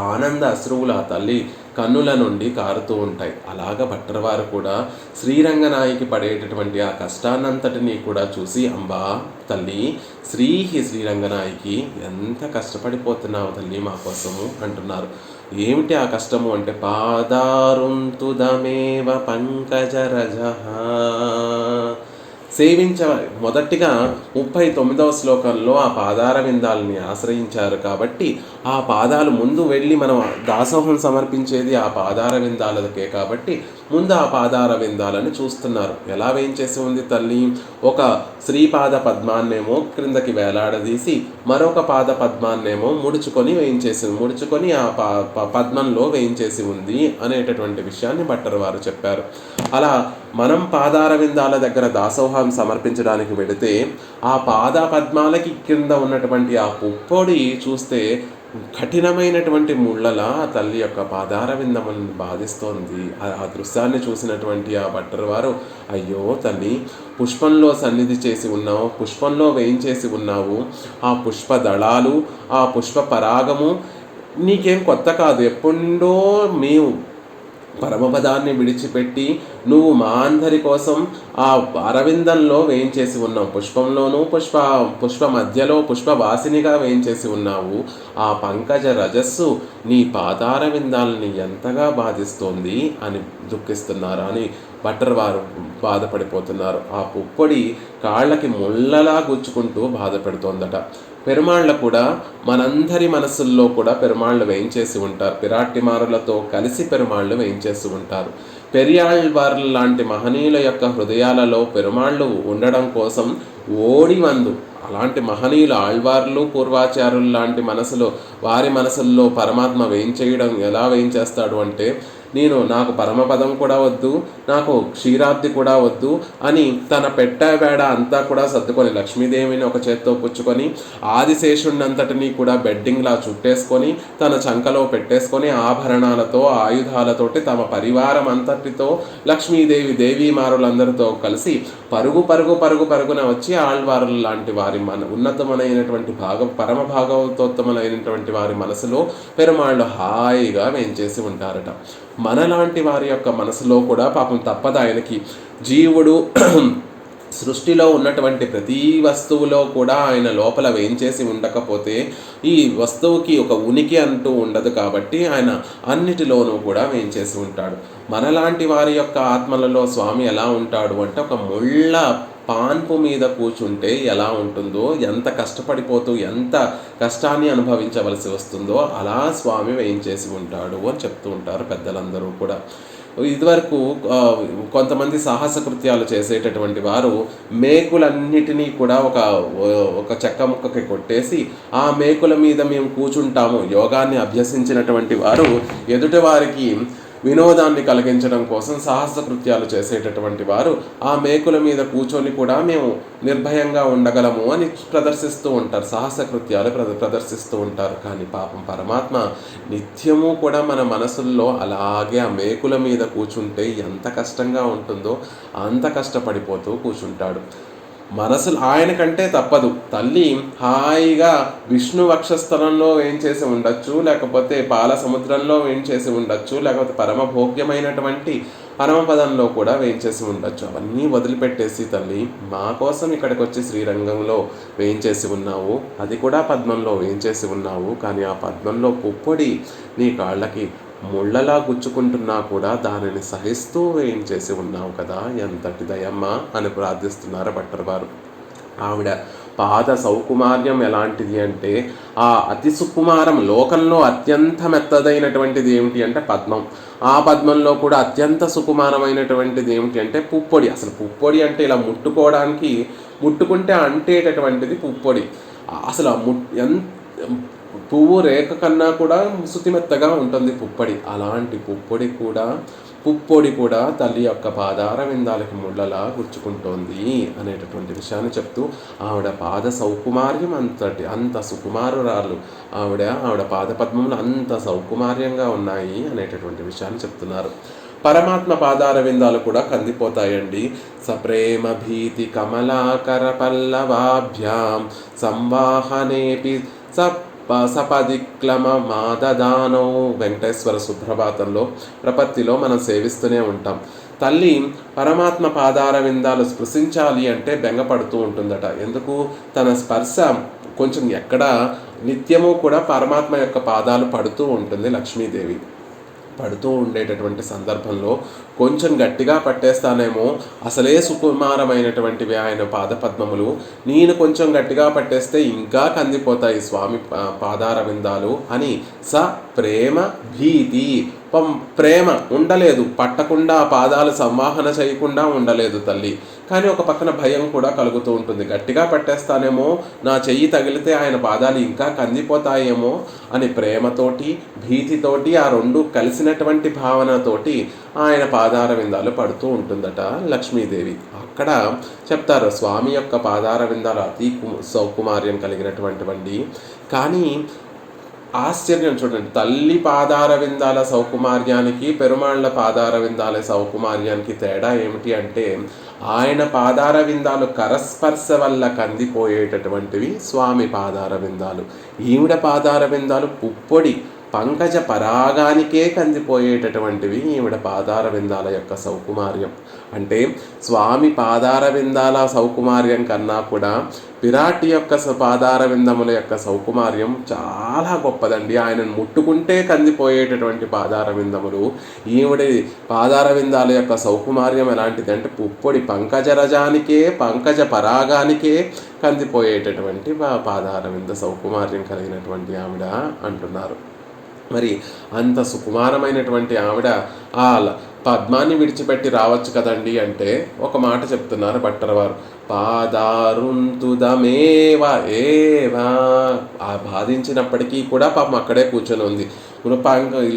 ఆనంద అశ్రువులు ఆ తల్లి కన్నుల నుండి కారుతూ ఉంటాయి. అలాగ భట్టర్ వారు కూడా శ్రీరంగనాయకి పడేటటువంటి ఆ కష్టాన్నంతటినీ కూడా చూసి, అంబా తల్లి శ్రీరంగనాయకి ఎంత కష్టపడిపోతున్నావు తల్లి మా కోసము అంటున్నారు. ఏమిటి ఆ కష్టము అంటే, పాదారుంతుదమేవ పంకజరజ సేవించ మొదటిగా 39వ శ్లోకంలో ఆ పాదార విందాలని ఆశ్రయించారు కాబట్టి ఆ పాదాలు ముందు వెళ్ళి మనం దాసోహం సమర్పించేది ఆ పాదార విందాలకే కాబట్టి ముందు ఆ పాదార విందాలని చూస్తున్నారు. ఎలా వేయించేసి ఉంది తల్లి? ఒక శ్రీపాద పద్మాన్నేమో క్రిందకి వేలాడదీసి మరొక పాద పద్మాన్నేమో ముడుచుకొని ఆ పద్మంలో వేయించేసి ఉంది అనేటటువంటి విషయాన్ని భట్టర్ వారు చెప్పారు. అలా మనం పాదార విందాల దగ్గర దాసోహం సమర్పించడానికి వెళితే ఆ పాద పద్మాలకి కింద ఉన్నటువంటి ఆ పుప్పొడి చూస్తే కఠినమైనటువంటి ముళ్ళలా తల్లి యొక్క పాదార విందములను బాధిస్తోంది. ఆ దృశ్యాన్ని చూసినటువంటి ఆ భట్టర్ వారు, అయ్యో తల్లి, పుష్పంలో సన్నిధి చేసి ఉన్నావు, పుష్పంలో వేయించేసి ఉన్నావు, ఆ పుష్ప దళాలు, ఆ పుష్ప పరాగము నీకేం కొత్త కాదు. ఎప్పుడో మేము పరమపదాన్ని విడిచిపెట్టి నువ్వు మా అందరి కోసం ఆ అరవిందంలో వేయించేసి ఉన్నావు, పుష్పంలోనూ పుష్ప మధ్యలో పుష్పవాసినిగా వేయించేసి ఉన్నావు. ఆ పంకజ రజస్సు నీ పాదార విందాలని ఎంతగా బాధిస్తోంది అని దుఃఖిస్తున్నారు అని భట్టర్ వారు బాధపడిపోతున్నారు. ఆ పుప్పొడి కాళ్ళకి ముళ్ళలా గుచ్చుకుంటూ బాధపెడుతోందట. పెరుమాళ్ళ కూడా మనందరి మనసుల్లో కూడా పెరుమాళ్ళు వేయించేసి ఉంటారు. పిరాట్టిమారులతో కలిసి పెరుమాళ్ళు వేయించేసి ఉంటారు. పెరియాళ్వార్ల లాంటి మహనీయుల యొక్క హృదయాలలో పెరుమాళ్ళు ఉండడం కోసం ఓడి వందు అలాంటి మహనీయులు ఆళ్వార్లు పూర్వాచారులు లాంటి వారి మనసుల్లో పరమాత్మ వేయించేయడం ఎలా వేయించేస్తాడు అంటే, నాకు పరమపదం కూడా వద్దు, నాకు క్షీరాబ్ది కూడా వద్దు అని తన పెట్టబేడ అంతా కూడా సర్దుకొని లక్ష్మీదేవిని ఒక చేత్తో పుచ్చుకొని ఆదిశేషుణ్ణంతటినీ కూడా బెడ్డింగ్లా చుట్టేసుకొని తన చంకలో పెట్టేసుకొని ఆభరణాలతో ఆయుధాలతోటి తమ పరివారం అంతటితో లక్ష్మీదేవి దేవీమారులందరితో కలిసి పరుగున వచ్చి ఆళ్వారులు లాంటి వారి ఉన్నతమైనటువంటి పరమ భాగవతోత్తములైనటువంటి వారి మనసులో పెరుమాళ్ళు హాయిగా వేంచేసి ఉంటారట. మనలాంటి వారి యొక్క మనసులో కూడా పాపం తప్పదు ఆయనకి. జీవుడు సృష్టిలో ఉన్నటువంటి ప్రతి వస్తువులో కూడా ఆయన లోపల వేయించేసి ఉండకపోతే ఈ వస్తువుకి ఒక ఉనికి అంటూ ఉండదు. కాబట్టి ఆయన అన్నిటిలోనూ కూడా వేయించేసి ఉంటాడు. మనలాంటి వారి యొక్క ఆత్మలలో స్వామి ఎలా ఉంటాడు అంటే, ఒక ముళ్ళ పాన్పు మీద కూర్చుంటే ఎలా ఉంటుందో, ఎంత కష్టపడిపోతూ ఎంత కష్టాన్ని అనుభవించవలసి వస్తుందో అలా స్వామి వేయించేసి ఉంటాడు అని చెప్తూ ఉంటారు పెద్దలందరూ కూడా. ఇదివరకు కొంతమంది సాహస కృత్యాలు చేసేటటువంటి వారు మేకులన్నిటినీ కూడా ఒక చెక్క ముక్కకి కొట్టేసి ఆ మేకుల మీద మేము కూర్చుంటాము. యోగాన్ని అభ్యసించినటువంటి వారు ఎదుటి వారికి వినోదాన్ని కలిగించడం కోసం సాహస కృత్యాలు చేసేటటువంటి వారు ఆ మేకుల మీద కూర్చొని కూడా మేము నిర్భయంగా ఉండగలము అని ప్రదర్శిస్తూ ఉంటారు, సాహస కృత్యాలు ప్రదర్శిస్తూ ఉంటారు. కానీ పాపం పరమాత్మ నిత్యము కూడా మన మనసుల్లో అలాగే ఆ మేకుల మీద కూర్చుంటే ఎంత కష్టంగా ఉంటుందో అంత కష్టపడిపోతూ కూర్చుంటాడు. మనసులు ఆయనకంటే తప్పదు. తల్లి హాయిగా విష్ణు వక్షస్థలంలో వేయించేసి ఉండొచ్చు, లేకపోతే పాల సముద్రంలో వేయించేసి ఉండొచ్చు, లేకపోతే పరమభోగ్యమైనటువంటి పరమపదంలో కూడా వేయించేసి ఉండొచ్చు. అవన్నీ వదిలిపెట్టేసి తల్లి మా కోసం ఇక్కడికి వచ్చి శ్రీరంగంలో వేయించేసి ఉన్నావు, అది కూడా పద్మంలో వేయించేసి ఉన్నావు. కానీ ఆ పద్మంలో పుప్పొడి నీ కాళ్ళకి ముళ్ళలా గుచ్చుకుంటున్నా కూడా దానిని సహిస్తూ వేయించేసి ఉన్నావు కదా, ఎంతటి దయమ్మా అని ప్రార్థిస్తున్నారు భట్టర్ వారు. ఆవిడ పాద సౌకుమార్యం ఎలాంటిది అంటే, ఆ అతి సుకుమారం లోకంలో అత్యంత మెత్తదైనటువంటిది ఏమిటి అంటే పద్మం. ఆ పద్మంలో కూడా అత్యంత సుకుమారమైనటువంటిది ఏమిటి అంటే పుప్పొడి. అసలు పుప్పొడి అంటే ఇలా ముట్టుకుంటే అంటేటటువంటిది పుప్పొడి. అసలు పువ్వు రేఖ కన్నా కూడా శుతిమెత్తగా ఉంటుంది పుప్పొడి. అలాంటి పుప్పొడి కూడా తల్లి యొక్క పాదార విందాలకి ముళ్ళలా గుచ్చుకుంటోంది అనేటటువంటి విషయాన్ని చెప్తూ, ఆవిడ పాద సౌకుమార్యం అంత సుకుమారురాలు ఆవిడ పాదపద్మములు అంత సౌకుమార్యంగా ఉన్నాయి అనేటటువంటి విషయాన్ని చెప్తున్నారు. పరమాత్మ పాదార విందాలు కూడా కందిపోతాయండి. సప్రేమ భీతి కమలాకర పల్లవాభ్యాం సంవాహనేపి సపదిక్లమ మాదదానో వెంకటేశ్వర సుప్రభాతంలో ప్రపత్తిలో మనం సేవిస్తూనే ఉంటాం. తల్లి పరమాత్మ పాదార విందాలు స్పృశించాలి అంటే బెంగపడుతూ ఉంటుందట. ఎందుకు? తన స్పర్శ కొంచెం ఎక్కడ నిత్యము కూడా పరమాత్మ యొక్క పాదాలు పడుతూ ఉంటుంది లక్ష్మీదేవి. పడుతూ ఉండేటటువంటి సందర్భంలో కొంచెం గట్టిగా పట్టేస్తానేమో, అసలే సుకుమారమైనటువంటివి ఆయన పాదపద్మములు, నేను కొంచెం గట్టిగా పట్టేస్తే ఇంకా కందిపోతాయి స్వామి పాదార విందాలు అని ప్రేమ భీతి. ప్రేమ ఉండలేదు, పట్టకుండా పాదాలు సంవాహన చేయకుండా ఉండలేదు తల్లి. కానీ ఒక పక్కన భయం కూడా కలుగుతూ ఉంటుంది, గట్టిగా పట్టేస్తానేమో, నా చెయ్యి తగిలితే ఆయన పాదాలు ఇంకా కందిపోతాయేమో అని ప్రేమతోటి భీతితోటి ఆ రెండు కలిసినటువంటి భావనతోటి ఆయన పాదార విందాలు పడుతూ ఉంటుందట లక్ష్మీదేవి. అక్కడ చెప్తారు స్వామి యొక్క పాదార విందాలు అతి సౌకుమార్యం కలిగినటువంటివండి. కానీ ఆశ్చర్యం చూడండి, తల్లి పాదార విందాల సౌకుమార్యానికి పెరుమాళ్ళ పాదార విందాల సౌకుమార్యానికి తేడా ఏమిటి అంటే, ఆయన పాదార విందాలు కరస్పర్శ వల్ల కందిపోయేటటువంటివి స్వామి పాదార విందాలు. ఈవిడ పాదార విందాలు పుప్పొడి పంకజ పరాగానికే కందిపోయేటటువంటివి ఈవిడ పాదార విందాల యొక్క సౌకుమార్యం. అంటే స్వామి పాదార విందాల సౌకుమార్యం కన్నా కూడా విరాటి యొక్క పాదార విందముల యొక్క సౌకుమార్యం చాలా గొప్పదండి. ఆయనను ముట్టుకుంటే కందిపోయేటటువంటి పాదార విందములు. ఈవిడి పాదార విందాల యొక్క సౌకుమార్యం ఎలాంటిది అంటే పుప్పొడి పంకజరజానికే పంకజ పరాగానికే కందిపోయేటటువంటి పాదార వింద సౌకుమార్యం కలిగినటువంటి ఆవిడ అంటున్నారు. మరి అంత సుకుమారమైనటువంటి ఆవిడ ఆ పద్మాన్ని విడిచిపెట్టి రావచ్చు కదండి అంటే ఒక మాట చెప్తున్నారు భట్టరవారు, పాదారుంతుదమేవ ఏవా. ఆ బాధించినప్పటికీ కూడా పాపం అక్కడే కూర్చొని ఉంది. ఈ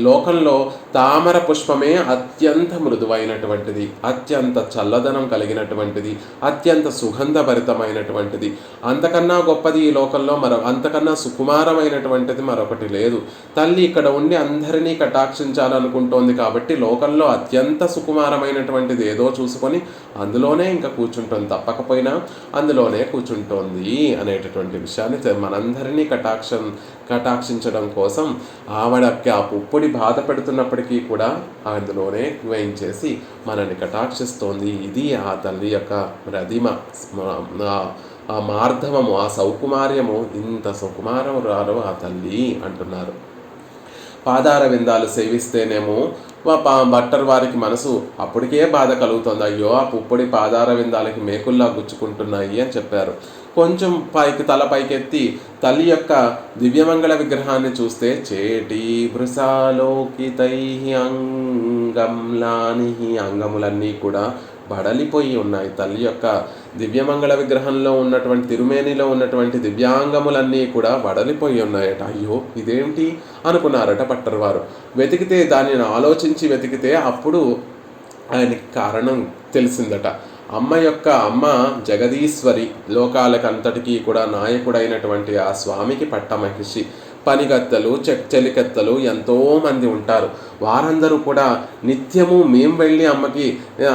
లోకంలో తామర పుష్పమే అత్యంత మృదువైనటువంటిది, అత్యంత చల్లదనం కలిగినటువంటిది, అత్యంత సుగంధభరితమైనటువంటిది. అంతకన్నా గొప్పది ఈ లోకంలో అంతకన్నా సుకుమారమైనటువంటిది మరొకటి లేదు. తల్లి ఇక్కడ ఉండి అందరినీ కటాక్షించాలనుకుంటోంది కాబట్టి లోకంలో అత్యంత సుకుమారమైనటువంటిది ఏదో చూసుకొని అందులోనే ఇంకా కూర్చుంటోంది, తప్పకపోయినా అందులోనే కూర్చుంటోంది అనేటటువంటి విషయాన్ని మనందరినీ కటాక్షించడం కోసం ఆవిడకి ఆ పుప్పొడి బాధ పెడుతున్నప్పటికీ కూడా అందులోనే వేయించేసి మనల్ని కటాక్షిస్తోంది. ఇది ఆ తల్లి యొక్క రదిమ, ఆ మార్ధవము, ఆ సౌకుమార్యము. ఇంత సౌకుమారమురాలు ఆ తల్లి అంటున్నారు. పాదార విందాలు సేవిస్తేనేమో భట్టర్ వారికి మనసు అప్పటికే బాధ కలుగుతుంది, అయ్యో ఆ పుప్పొడి పాదార విందాలకి మేకుల్లా గుచ్చుకుంటున్నాయి అని చెప్పారు. కొంచెం తల పైకెత్తి తల్లి యొక్క దివ్యమంగళ విగ్రహాన్ని చూస్తే చేటి వృషాలోకితై అంగంలాని, అంగములన్నీ కూడా బడలిపోయి ఉన్నాయి. తల్లి యొక్క దివ్యమంగళ విగ్రహంలో ఉన్నటువంటి తిరుమేనిలో ఉన్నటువంటి దివ్యాంగములన్నీ కూడా బడలిపోయి ఉన్నాయట. అయ్యో ఇదేమిటి అనుకున్నారట భట్టర్ వారు. వెతికితే దానిని ఆలోచించి వెతికితే అప్పుడు ఆయనకి కారణం తెలిసిందట. అమ్మ జగదీశ్వరి, లోకాలకంతటికీ కూడా నాయకుడైనటువంటి ఆ స్వామికి పట్టమహిషి. పనిగత్తలు చెలికత్తలు ఎంతోమంది ఉంటారు. వారందరూ కూడా నిత్యము మేము వెళ్ళి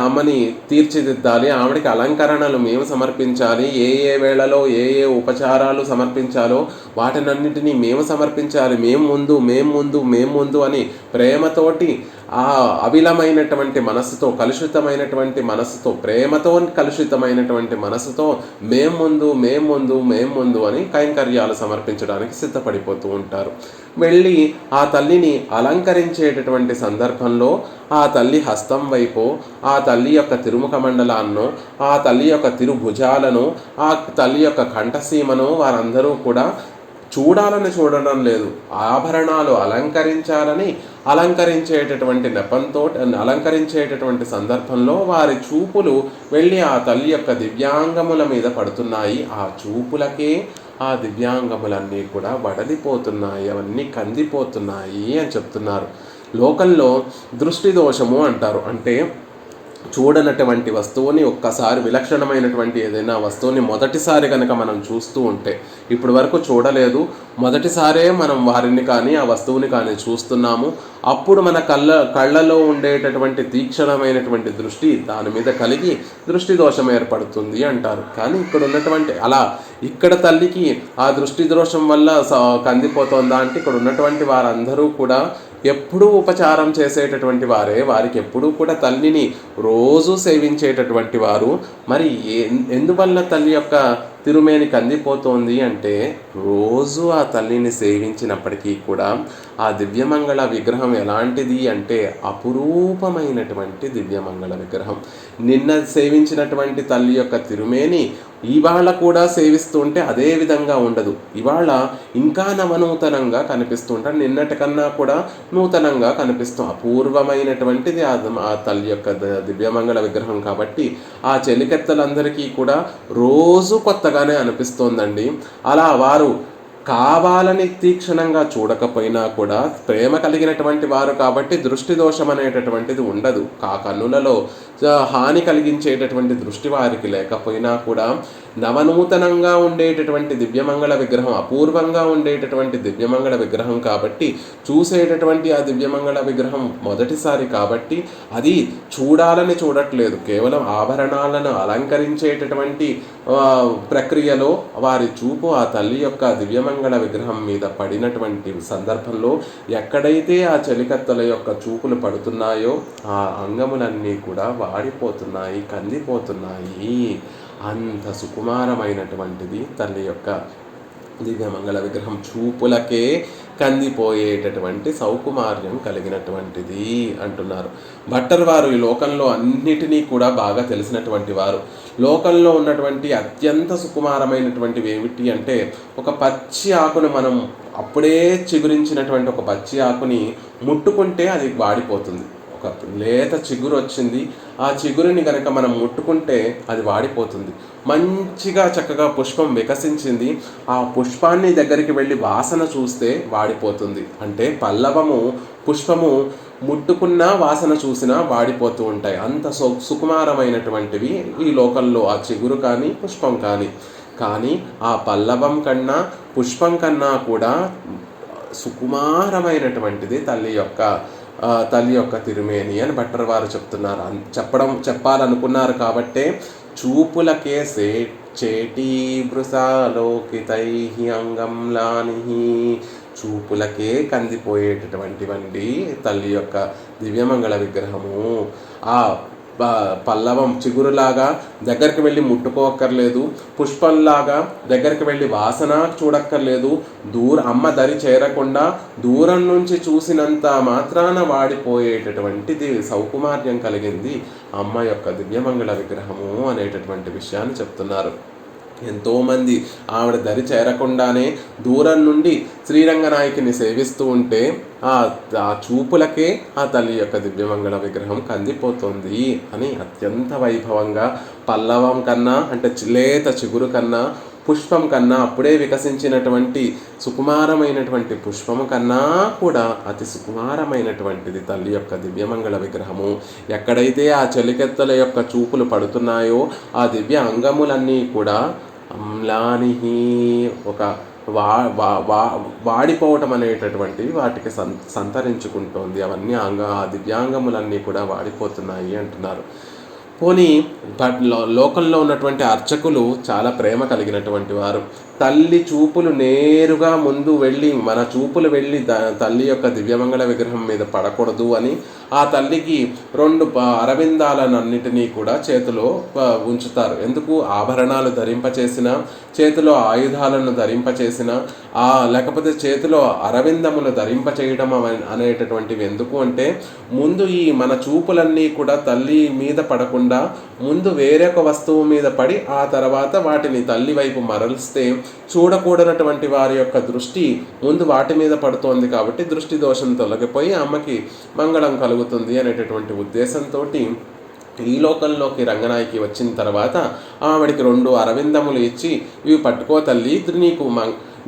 అమ్మని తీర్చిదిద్దాలి, ఆవిడకి అలంకరణలు మేము సమర్పించాలి, ఏ వేళలో ఏ ఉపచారాలు సమర్పించాలో వాటినన్నింటినీ మేము సమర్పించాలి, మేము ముందు అని ప్రేమతోటి ఆ అవిలమైనటువంటి మనసుతో, కలుషితమైనటువంటి మనసుతో, ప్రేమతో కలుషితమైనటువంటి మనసుతో మేము ముందు అని కైంకర్యాలు సమర్పించడానికి సిద్ధపడిపోతూ ఉంటారు. వెళ్ళి ఆ తల్లిని అలంకరించేటటువంటి సందర్భంలో ఆ తల్లి హస్తం వైపు, ఆ తల్లి యొక్క తిరుముఖ మండలాన్నో, ఆ తల్లి యొక్క తిరుభుజాలను, ఆ తల్లి యొక్క కంఠసీమను వారందరూ కూడా చూడడం లేదు. ఆభరణాలు అలంకరించేటటువంటి నెపంతో అలంకరించేటటువంటి సందర్భంలో వారి చూపులు వెళ్ళి ఆ తల్లి యొక్క దివ్యాంగముల మీద పడుతున్నాయి. ఆ చూపులకే ఆ దివ్యాంగములన్నీ కూడా వడలిపోతున్నాయి, అవన్నీ కందిపోతున్నాయి అని చెప్తున్నారు. లోకంలో దృష్టి దోషము అంటారు. అంటే చూడనటువంటి వస్తువుని ఒక్కసారి, విలక్షణమైనటువంటి ఏదైనా వస్తువుని మొదటిసారి కనుక మనం చూస్తూ ఉంటే, ఇప్పటి వరకు చూడలేదు, మొదటిసారే మనం వారిని కానీ ఆ వస్తువుని కానీ చూస్తున్నాము, అప్పుడు మన కళ్ళలో ఉండేటటువంటి తీక్షణమైనటువంటి దృష్టి దాని మీద కలిగి దృష్టి దోషం ఏర్పడుతుంది అంటారు. కానీ ఇక్కడ ఉన్నటువంటి ఇక్కడ తల్లికి ఆ దృష్టి దోషం వల్ల కందిపోతుందా అంటే, ఇక్కడ ఉన్నటువంటి వారందరూ కూడా ఎప్పుడూ ఉపచారం చేసేటటువంటి వారే, వారికి ఎప్పుడూ కూడా తల్లిని రోజు సేవించేటటువంటి వారు. మరి ఎందువల్ల తల్లి యొక్క తిరుమేని కందిపోతోంది అంటే రోజు ఆ తల్లిని సేవించినప్పటికీ కూడా ఆ దివ్యమంగళ విగ్రహం ఎలాంటిది అంటే అపురూపమైనటువంటి దివ్యమంగళ విగ్రహం. నిన్న సేవించినటువంటి తల్లి యొక్క తిరుమేని ఇవాళ కూడా సేవిస్తుంటే అదే విధంగా ఉండదు. ఇవాళ ఇంకా నవనూతనంగా కనిపిస్తుంటే నిన్నటి కన్నా కూడా నూతనంగా కనిపిస్తాం. అపూర్వమైనటువంటిది ఆ తల్లి యొక్క దివ్యమంగళ విగ్రహం కాబట్టి ఆ చెలికెత్తలందరికీ కూడా రోజు కొత్తగానే అనిపిస్తోందండి. అలా వారు కావాలని తీక్షణంగా చూడకపోయినా కూడా ప్రేమ కలిగినటువంటి వారు కాబట్టి దృష్టి దోషం అనేటటువంటిది ఉండదు. కన్నులలో హాని కలిగించేటటువంటి దృష్టి వారికి లేకపోయినా కూడా నవనూతనంగా ఉండేటటువంటి దివ్యమంగళ విగ్రహం, అపూర్వంగా ఉండేటటువంటి దివ్యమంగళ విగ్రహం కాబట్టి చూసేటటువంటి ఆ దివ్యమంగళ విగ్రహం మొదటిసారి కాబట్టి అది చూడాలని చూడట్లేదు. కేవలం ఆభరణాలను అలంకరించేటటువంటి ప్రక్రియలో వారి చూపు ఆ తల్లి యొక్క దివ్యమంగళ విగ్రహం మీద పడినటువంటి సందర్భంలో ఎక్కడైతే ఆ చెలికత్తల యొక్క చూపులు పడుతున్నాయో ఆ అంగములన్నీ కూడా వాడిపోతున్నాయి, కందిపోతున్నాయి. అంత సుకుమారమైనటువంటిది తల్లి యొక్క దివ్యమంగళ విగ్రహం. చూపులకే కందిపోయేటటువంటి సౌకుమార్యం కలిగినటువంటిది అంటున్నారు భట్టర్ వారు. ఈ లోకంలో అన్నిటినీ కూడా బాగా తెలిసినటువంటి వారు. లోకంలో ఉన్నటువంటి అత్యంత సుకుమారమైనటువంటివి ఏమిటి అంటే ఒక పచ్చి ఆకును మనం అప్పుడే చిగురించినటువంటి ఒక పచ్చి ఆకుని ముట్టుకుంటే అది వాడిపోతుంది. ఒక లేత చిగురు వచ్చింది, ఆ చిగురుని కనుక మనం ముట్టుకుంటే అది వాడిపోతుంది. మంచిగా చక్కగా పుష్పం వికసించింది, ఆ పుష్పాన్ని దగ్గరికి వెళ్ళి వాసన చూస్తే వాడిపోతుంది. అంటే పల్లవము పుష్పము ముట్టుకున్నా వాసన చూసినా వాడిపోతూ ఉంటాయి. అంత సుకుమారమైనటువంటివి ఈ లోకంలో ఆ చిగురు కానీ పుష్పం కానీ ఆ పల్లవం కన్నా పుష్పం కన్నా కూడా సుకుమారమైనటువంటిది తల్లి యొక్క తిరుమేని అని భట్టర్ వారు చెప్తున్నారు. చెప్పాలనుకున్నారు కాబట్టే చూపులకే చేటీ వృషాలోకితై అంగంలాని, చూపులకే కందిపోయేటటువంటివండి తల్లి యొక్క దివ్యమంగళ విగ్రహము. ఆ పల్లవం చిగురులాగా దగ్గరికి వెళ్ళి ముట్టుకోక్కర్లేదు, పుష్పంలాగా దగ్గరికి వెళ్ళి వాసన చూడక్కర్లేదు, అమ్మ దరి చేరకుండా దూరం నుంచి చూసినంత మాత్రాన వాడిపోయేటటువంటిది సౌకుమార్యం కలిగింది అమ్మ యొక్క దివ్యమంగళ విగ్రహము అనేటటువంటి విషయాన్ని చెప్తున్నారు. ఎంతోమంది ఆవిడ దరి చేరకుండానే దూరం నుండి శ్రీరంగనాయకిని సేవిస్తూ ఉంటే ఆ చూపులకే ఆ తల్లి యొక్క దివ్యమంగళ విగ్రహం కందిపోతుంది అని అత్యంత వైభవంగా పల్లవం కన్నా అంటే లేత చిగురు కన్నా పుష్పం కన్నా అప్పుడే వికసించినటువంటి సుకుమారమైనటువంటి పుష్పము కన్నా కూడా అతి సుకుమారమైనటువంటిది తల్లి యొక్క దివ్యమంగళ విగ్రహము. ఎక్కడైతే ఆ చెలికెత్తల యొక్క చూపులు పడుతున్నాయో ఆ దివ్య అంగములన్నీ కూడా అమ్లానిహి ఒక వాడిపోవటం అనేటటువంటివి వాటికి సంతరించుకుంటోంది. అవన్నీ ఆ దివ్యాంగములన్నీ కూడా వాడిపోతున్నాయి అంటున్నారు. పోనీ లోకంలో ఉన్నటువంటి అర్చకులు చాలా ప్రేమ కలిగినటువంటి వారు. తల్లి చూపులు నేరుగా ముందు వెళ్ళి మన చూపులు వెళ్ళి తల్లి యొక్క దివ్యమంగళ విగ్రహం మీద పడకూడదు అని ఆ తల్లికి 2 అరవిందాలన్నిటినీ కూడా చేతిలో ఉంచుతారు. ఎందుకు? ఆభరణాలు ధరింపచేసిన, చేతిలో ఆయుధాలను ధరింపచేసిన, లేకపోతే చేతిలో అరవిందములు ధరింపచేయడం అనేటటువంటివి ఎందుకు అంటే ముందు ఈ మన చూపులన్నీ కూడా తల్లి మీద పడకుండా ముందు వేరొక వస్తువు మీద పడి ఆ తర్వాత వాటిని తల్లి వైపు మరలిస్తే చూడకూడనటువంటి వారి యొక్క దృష్టి ముందు వాటి మీద పడుతోంది కాబట్టి దృష్టి దోషం తొలగిపోయి అమ్మకి మంగళం కలుగుతుంది అనేటటువంటి ఉద్దేశంతో ఈ లోకంలోకి రంగనాయకి వచ్చిన తర్వాత ఆవిడికి 2 అరవిందములు ఇచ్చి ఇవి పట్టుకో తల్లి,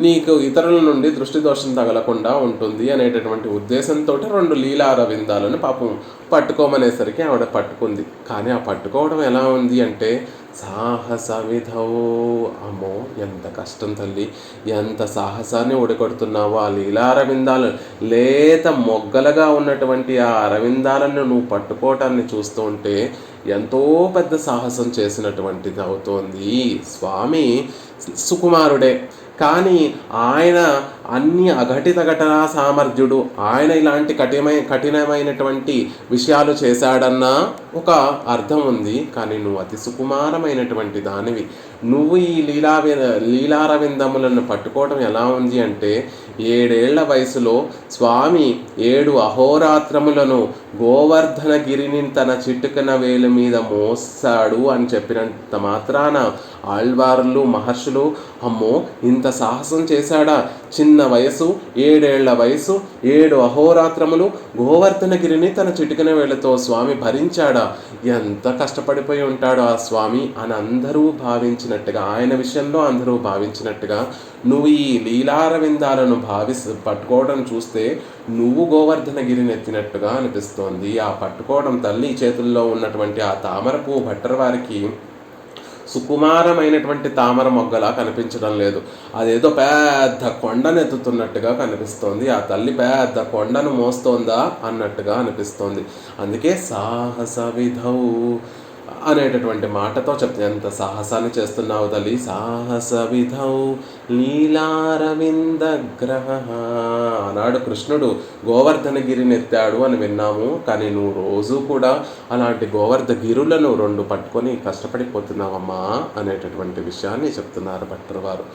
నీకు ఇతరుల నుండి దృష్టి దోషం తగలకుండా ఉంటుంది అనేటటువంటి ఉద్దేశంతో 2 లీలా అరవిందాలను పాపం పట్టుకోమనేసరికి ఆవిడ పట్టుకుంది. కానీ ఆ పట్టుకోవడం ఎలా ఉంది అంటే సాహస విధో, అమ్మో ఎంత కష్టం తల్లి, ఎంత సాహసాన్ని ఒడికొడుతున్నావో. ఆ లీలా అరవిందాలు లేత మొగ్గలుగా ఉన్నటువంటి ఆ అరవిందాలను నువ్వు పట్టుకోవటాన్ని చూస్తూ ఉంటే ఎంతో పెద్ద సాహసం చేసినటువంటిది అవుతోంది. స్వామి సుకుమారుడే కానీ ఆయన అన్ని అఘటిత ఘటనా సామర్థ్యుడు. ఆయన ఇలాంటి కఠినమైనటువంటి విషయాలు చేశాడన్న ఒక అర్థం ఉంది. కానీ నువ్వు అతి సుకుమారమైనటువంటి దానివి, నువ్వు ఈ లీలారవిందములను పట్టుకోవడం ఎలా ఉంది అంటే 7 ఏళ్ల వయసులో స్వామి 7 అహోరాత్రములను గోవర్ధనగిరిని తన చిట్టుకన వేలు మీద మోస్తాడు అని చెప్పినంత మాత్రాన ఆళ్వార్లు మహర్షులు అమ్మో ఇంత సాహసం చేశాడా, చిన్న వయసు 7 ఏళ్ల వయసు 7 అహోరాత్రములు గోవర్ధనగిరిని తన చిటికన వేళ్లతో స్వామి భరించాడా, ఎంత కష్టపడిపోయి ఉంటాడు ఆ స్వామి అని అందరూ భావించినట్టుగా, ఆయన విషయంలో అందరూ భావించినట్టుగా నువ్వు ఈ లీలారవిందాలను పట్టుకోవడం చూస్తే నువ్వు గోవర్ధనగిరిని ఎత్తినట్టుగా అనిపిస్తోంది. ఆ పట్టుకోవడం తల్లి చేతుల్లో ఉన్నటువంటి ఆ తామర పువ్వు భట్టర్ వారికి సుకుమారమైనటువంటి తామర మొగ్గలా కనిపించడం లేదు, అదేదో పెద్ద కొండను ఎత్తుతున్నట్టుగా కనిపిస్తోంది. ఆ తల్లి పెద్ద కొండను మోస్తోందా అన్నట్టుగా అనిపిస్తోంది. అందుకే సాహస విధౌ అనేటటువంటి మాటతో చెప్తే ఎంత సాహసాన్ని చేస్తున్నావు తల్లి. సాహస విధౌ లీలారవింద గ్రహ అన్నాడు కృష్ణుడు గోవర్ధనగిరిని ఎత్తాడు అని విన్నాము. కానీ నువ్వు రోజు కూడా అలాంటి గోవర్ధగిరులను 2 పట్టుకొని కష్టపడిపోతున్నావమ్మా అనేటటువంటి విషయాన్ని చెప్తున్నారు భట్టర్ వారు.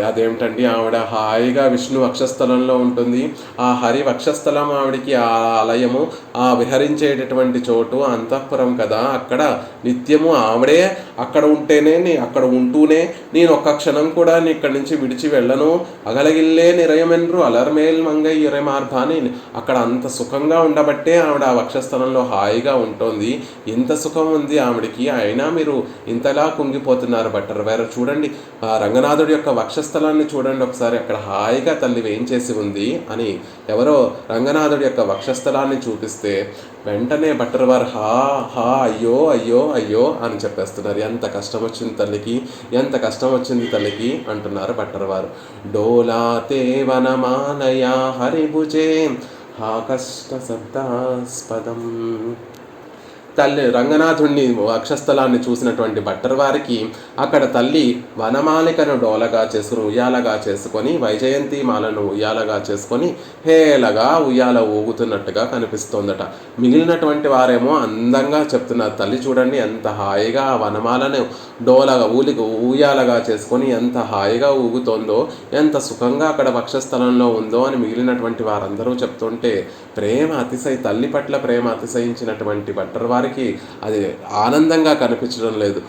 అదేమిటండి, ఆవిడ హాయిగా విష్ణు వక్షస్థలంలో ఉంటుంది. ఆ హరి వక్షస్థలం ఆవిడికి ఆ ఆలయము, ఆ విహరించేటటువంటి చోటు అంతఃపురం కదా. అక్కడ నిత్యము ఆవిడే అక్కడ ఉంటేనే అక్కడ ఉంటూనే నేను ఒక్క క్షణం కూడా ఇక్కడి నుంచి విడిచి వెళ్ళను, అగలగిల్లే నిరయమెన్రు అలర్మేల్ మంగై ఇరమార్భాని. అక్కడ అంత సుఖంగా ఉండబట్టే ఆవిడ ఆ వక్షస్థలంలో హాయిగా ఉంటుంది. ఇంత సుఖం ఉంది ఆవిడికి, అయినా మీరు ఇంతలా కుంగిపోతున్నారు భట్టర్ వారు. చూడండి రంగనాథుడి యొక్క వక్షస్థలాన్ని చూడండి ఒకసారి, అక్కడ హాయిగా తల్లి వేయించేసి ఉంది అని ఎవరో రంగనాథుడి యొక్క వక్షస్థలాన్ని చూపిస్తే వెంటనే భట్టర్ వారు హా హా అయ్యో అయ్యో అయ్యో అని చెప్పేస్తున్నారు. ఎంత కష్టం వచ్చింది తల్లికి, ఎంత కష్టం వచ్చింది తల్లికి అంటున్నారు భట్టర్ వారు. డోలాతే వనమాలయా హరిభుజే హా కష్ట శబ్దాస్పదం. తల్లి రంగనాథుణ్ణి వక్షస్థలాన్ని చూసినటువంటి భట్టర్ వారికి అక్కడ తల్లి వనమాలికను డోలగా చేసుకుని ఉయ్యాలగా చేసుకొని వైజయంతి మాలను ఉయ్యాలగా చేసుకొని హేళగా ఉయ్యాల ఊగుతున్నట్టుగా కనిపిస్తోందట. మిగిలినటువంటి వారేమో అందంగా చెప్తున్నారు, తల్లి చూడండి ఎంత హాయిగా ఆ వనమాలను డోలగా ఉయ్యాలగా చేసుకొని ఎంత హాయిగా ఊగుతోందో, ఎంత సుఖంగా అక్కడ వక్షస్థలంలో ఉందో అని మిగిలినటువంటి వారందరూ చెప్తుంటే ప్రేమ తల్లి పట్ల ప్రేమ అతిశయించినటువంటి భట్టర్ వారికి అది ఆనందంగా కనిపించడం లేదు.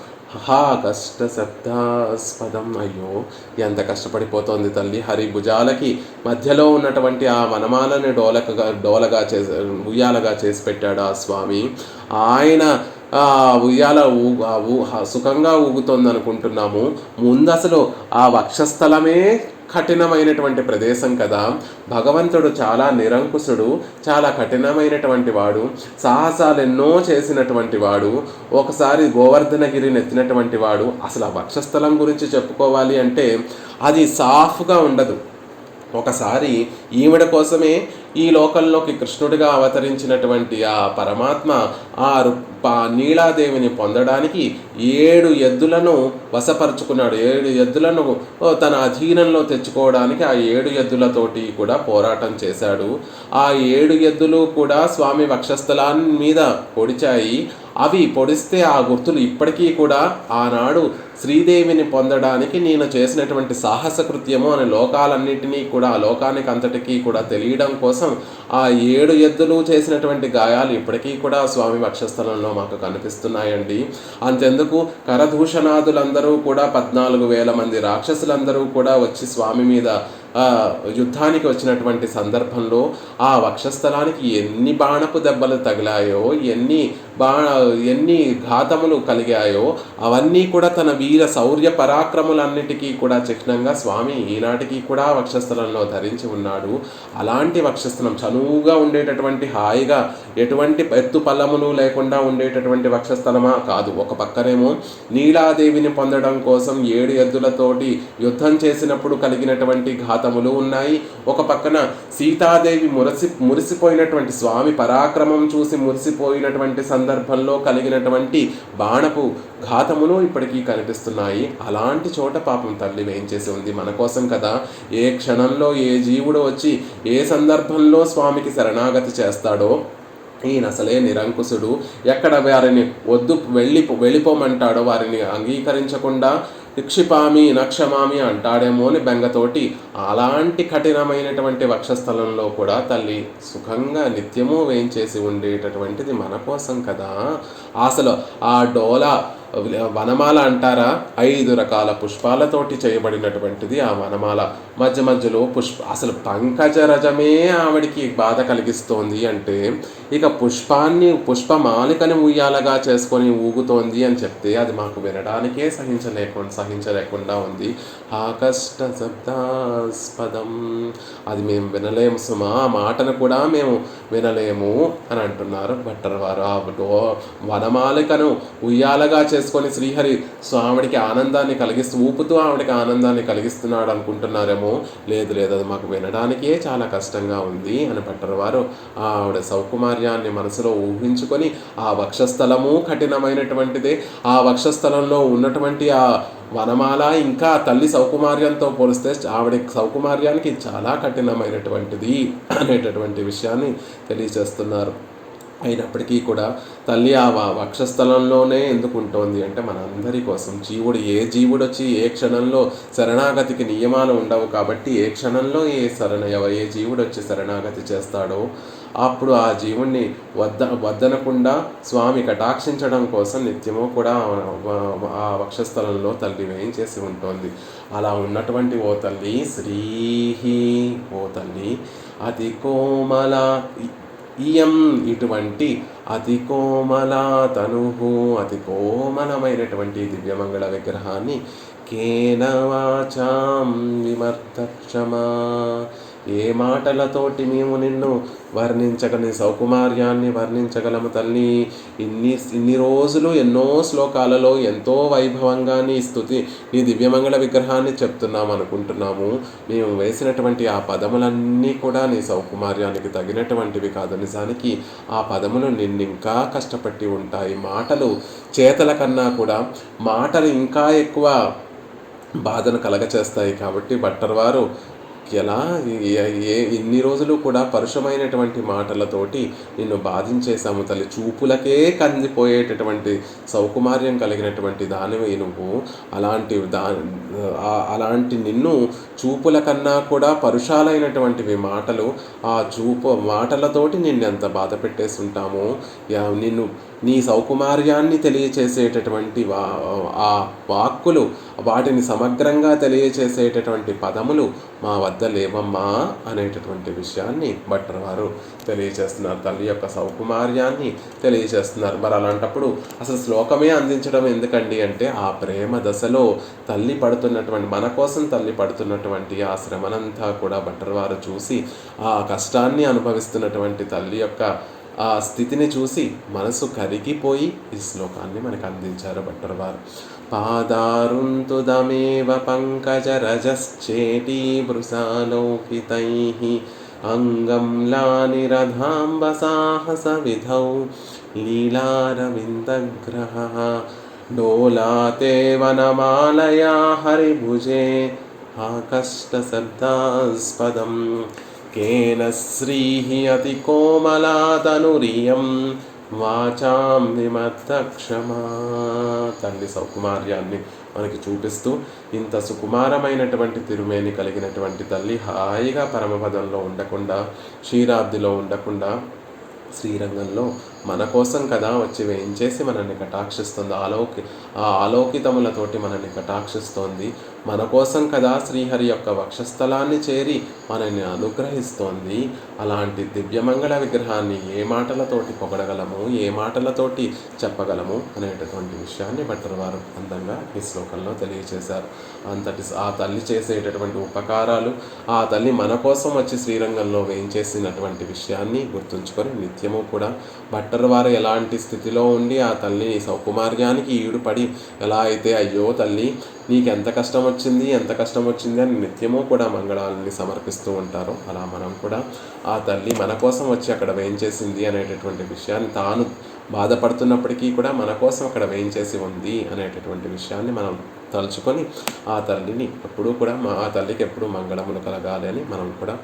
హా కష్ట శబ్దాస్పదం. అయ్యో ఎంత కష్టపడిపోతోంది తల్లి. హరి భుజాలకి మధ్యలో ఉన్నటువంటి ఆ వనమాలని డోలగా ఉయ్యాలగా చేసి పెట్టాడు ఆ స్వామి. ఆయన ఉయ్యాల సుఖంగా ఊగుతోంది అనుకుంటున్నాము, ముందు అసలు ఆ వక్షస్థలమే కఠినమైనటువంటి ప్రదేశం కదా. భగవంతుడు చాలా నిరంకుశుడు, చాలా కఠినమైనటువంటి వాడు, సాహసాలు ఎన్నో చేసినటువంటి వాడు, ఒకసారి గోవర్ధనగిరిని ఎత్తినటువంటి వాడు. అసలు ఆ వక్షస్థలం గురించి చెప్పుకోవాలి అంటే అది సాఫ్గా ఉండదు. ఒకసారి ఈవిడ కోసమే ఈ లోకంలోకి కృష్ణుడిగా అవతరించినటువంటి ఆ పరమాత్మ ఆ నీలాదేవిని పొందడానికి 7 ఎద్దులను వశపరుచుకున్నాడు. 7 ఎద్దులను తన అధీనంలో తెచ్చుకోవడానికి ఆ 7 ఎద్దులతోటి కూడా పోరాటం చేశాడు. ఆ 7 ఎద్దులు కూడా స్వామి వక్షస్థలాన్ని మీద పొడిచాయి. అవి పొడిస్తే ఆ గుర్తులు ఇప్పటికీ కూడా ఆనాడు శ్రీదేవిని పొందడానికి నేను చేసినటువంటి సాహస కృత్యము అని లోకాలన్నింటినీ కూడా లోకానికి అంతటికీ కూడా తెలియడం కోసం ఆ 7 ఎద్దులు చేసినటువంటి గాయాలు ఇప్పటికీ కూడా స్వామి వక్షస్థలంలో మాకు కనిపిస్తున్నాయండి. అంతెందుకు కరదూషణాదులందరూ కూడా 14,000 మంది రాక్షసులందరూ కూడా వచ్చి స్వామి మీద యుద్ధానికి వచ్చినటువంటి సందర్భంలో ఆ వక్షస్థలానికి ఎన్ని బాణపు దెబ్బలు తగిలాయో, ఎన్ని ఘాతములు కలిగాయో అవన్నీ కూడా తన వీర శౌర్య పరాక్రములన్నిటికీ కూడా చిహ్నంగా స్వామి ఈనాటికి కూడా వక్షస్థలంలో ధరించి ఉన్నాడు. అలాంటి వక్షస్థలం చనువుగా ఉండేటటువంటి, హాయిగా ఎటువంటి ఎత్తు పల్లములు లేకుండా ఉండేటటువంటి వక్షస్థలమా కాదు. ఒక పక్కనేమో నీలాదేవిని పొందడం కోసం 7 ఎద్దులతోటి యుద్ధం చేసినప్పుడు కలిగినటువంటి ఘాతములు ఉన్నాయి. ఒక పక్కన సీతాదేవి మురిసిపోయినటువంటి స్వామి పరాక్రమం చూసి మురిసిపోయినటువంటి సందర్భంలో కలిగినటువంటి బాణపు ఘాతములు ఇప్పటికీ కనిపిస్తున్నాయి. అలాంటి చోట పాపం తల్లి వేయించేసి ఉంది మన కోసం కదా. ఏ క్షణంలో ఏ జీవుడు వచ్చి ఏ సందర్భంలో స్వామికి శరణాగతి చేస్తాడో ఈయన అసలే నిరంకుశుడు, ఎక్కడ వారిని వద్దు వెళ్ళిపోమంటాడో వారిని అంగీకరించకుండా నిక్షిపామి నక్షమామి అంటాడేమో అని బెంగతోటి అలాంటి కఠినమైనటువంటి వక్షస్థలంలో కూడా తల్లి సుఖంగా నిత్యము వేయించేసి ఉండేటటువంటిది మన కోసం కదా. అసలు ఆ డోలా వనమాల అంటారా, 5 రకాల పుష్పాలతోటి చేయబడినటువంటిది ఆ వనమాల. మధ్య మధ్యలో అసలు పంకజరజమే ఆవిడికి బాధ కలిగిస్తోంది అంటే ఇక పుష్పమాలికని ఉయ్యాలగా చేసుకొని ఊగుతోంది అని చెప్తే అది మాకు వినడానికే సహించలేకుండా ఉంది. ఆ కష్ట శబ్దాస్పదం, అది మేము వినలేము సుమా, ఆ మాటను కూడా మేము వినలేము అని అంటున్నారు భట్టర్ వారు. ఆ వనమాలికను ఉయ్యాలగా చేసుకొని శ్రీహరి ఆవిడికి ఆనందాన్ని ఊపుతూ ఆవిడికి ఆనందాన్ని కలిగిస్తున్నాడు అనుకుంటున్నారేమో. లేదు అది మాకు వినడానికే చాలా కష్టంగా ఉంది అని భట్టర్ వారు ఆవిడ సౌకుమార్యాన్ని మనసులో ఊహించుకొని, ఆ వక్షస్థలము కఠినమైనటువంటిదే, ఆ వక్షస్థలంలో ఉన్నటువంటి ఆ వనమాల ఇంకా తల్లి సౌకుమార్యంతో పోలిస్తే ఆవిడ సౌకుమార్యానికి చాలా కఠినమైనటువంటిది అనేటటువంటి విషయాన్ని తెలియజేస్తున్నారు. అయినప్పటికీ కూడా తల్లి ఆ వక్షస్థలంలోనే ఎందుకు ఉంటుంది అంటే మనందరి కోసం. ఏ జీవుడు వచ్చి ఏ క్షణంలో శరణాగతికి నియమాలు ఉండవు కాబట్టి ఏ క్షణంలో ఏ జీవుడు వచ్చి శరణాగతి చేస్తాడో అప్పుడు ఆ జీవుణ్ణి వద్దనకుండా స్వామి కటాక్షించడం కోసం నిత్యము కూడా ఆ వక్షస్థలంలో తల్లి వేయించేసి ఉంటుంది. అలా ఉన్నటువంటి ఓ తల్లి శ్రీహి, ఓ తల్లి అతి కోమల ఇయం, ఇటువంటి అతి కోమల తనుహు, అతి కోమలమైనటువంటి దివ్యమంగళ విగ్రహాన్ని కేన వాచాం విమర్ధక్షమా, ఏ మాటలతోటి మేము నిన్ను వర్ణించగలని సౌకుమార్యాన్ని వర్ణించగలము తల్లి. ఇన్ని రోజులు ఎన్నో శ్లోకాలలో ఎంతో వైభవంగా నీ దివ్యమంగళ విగ్రహాన్ని చెప్తున్నాము అనుకుంటున్నాము. మేము వేసినటువంటి ఆ పదములన్నీ కూడా నీ సౌకుమార్యానికి తగినటువంటివి కాదు. నిజానికి ఆ పదములు నిన్నింకా కష్టపట్టి ఉంటాయి. మాటలు చేతల కన్నా కూడా మాటలు ఇంకా ఎక్కువ బాధను కలగచేస్తాయి. కాబట్టి భట్టర్ వారు ఎలా ఇన్ని రోజులు కూడా పరుషమైనటువంటి మాటలతోటి నిన్ను బాధించేశాము తల్లి. చూపులకే కందిపోయేటటువంటి సౌకుమార్యం కలిగినటువంటి దానివి నువ్వు. అలాంటి నిన్ను చూపుల కన్నా కూడా పరుషాలైనటువంటివి మాటలు. ఆ మాటలతోటి నిన్ను ఎంత బాధ పెట్టేసి ఉంటాము. నీ సౌకుమార్యాన్ని తెలియచేసేటటువంటి ఆ వాక్కులు, వాటిని సమగ్రంగా తెలియచేసేటటువంటి పదములు మా వద్ద లేవమ్మా అనేటటువంటి విషయాన్ని భట్టర్ వారు తెలియచేస్తున్నారు. తల్లి యొక్క సౌకుమార్యాన్ని తెలియచేస్తున్నారు. మరి అలాంటప్పుడు అసలు శ్లోకమే అందించడం ఎందుకండి అంటే ఆ ప్రేమ దశలో తల్లి పడుతున్నటువంటి, మన కోసం తల్లి పడుతున్నటువంటి ఆ శ్రమనంతా కూడా భట్టర్ వారు చూసి ఆ కష్టాన్ని అనుభవిస్తున్నటువంటి తల్లి యొక్క ఆ స్థితిని చూసి మనసు కరిగిపోయి ఈ శ్లోకాన్ని మనకు అందించారు భట్టర్ వారు. పాదారుంతుదమేవ పంకజరజశ్చేటీ భృశాలోకితైః అంగం లానిరధాంబ సాహస విధౌ లీలారవిందగ్రహః డోలాతే వనమాలయా హరిభుజే ఆకష్టశబ్దాస్పదం కేన శ్రీః అతి కోమలాతనురియం వాచాం విమర్ధక్షమా. తల్లి సౌకుమార్యాన్ని మనకి చూపిస్తూ ఇంత సుకుమారమైనటువంటి తిరుమేని కలిగినటువంటి తల్లి హాయిగా పరమపదంలో ఉండకుండా, క్షీరాబ్దిలో ఉండకుండా శ్రీరంగంలో మన కోసం కదా వచ్చి వేయించేసి మనల్ని కటాక్షిస్తుంది. ఆ ఆలోకితములతోటి మనల్ని కటాక్షిస్తోంది. మన కోసం కదా శ్రీహరి యొక్క వక్షస్థలాన్ని చేరి మనల్ని అనుగ్రహిస్తోంది. అలాంటి దివ్యమంగళ విగ్రహాన్ని ఏ మాటలతోటి పొగడగలము, ఏ మాటలతోటి చెప్పగలము అనేటటువంటి విషయాన్ని భట్టర్ వారు అందంగా ఈ శ్లోకంలో తెలియచేశారు. ఆ తల్లి చేసేటటువంటి ఉపకారాలు, ఆ తల్లి మన కోసం వచ్చి శ్రీరంగంలో వేయించేసినటువంటి విషయాన్ని గుర్తుంచుకొని నిత్యము కూడా భట్టర్ వారు ఎలాంటి స్థితిలో ఉండి ఆ తల్లి సౌకుమార్యానికి ఈడుపడి ఎలా అయితే అయ్యో తల్లి నీకు ఎంత కష్టం వచ్చింది అని నిత్యము కూడా మంగళాలని సమర్పిస్తూ ఉంటారో అలా మనం కూడా ఆ తల్లి మన కోసం వచ్చి అక్కడ వేయించేసింది అనేటటువంటి విషయాన్ని, తాను బాధపడుతున్నప్పటికీ కూడా మన కోసం అక్కడ వేయించేసి ఉంది అనేటటువంటి విషయాన్ని మనం తలుచుకొని ఆ తల్లిని ఎప్పుడూ కూడా ఆ తల్లికి ఎప్పుడూ మంగళములు కలగాలి అని మనం కూడా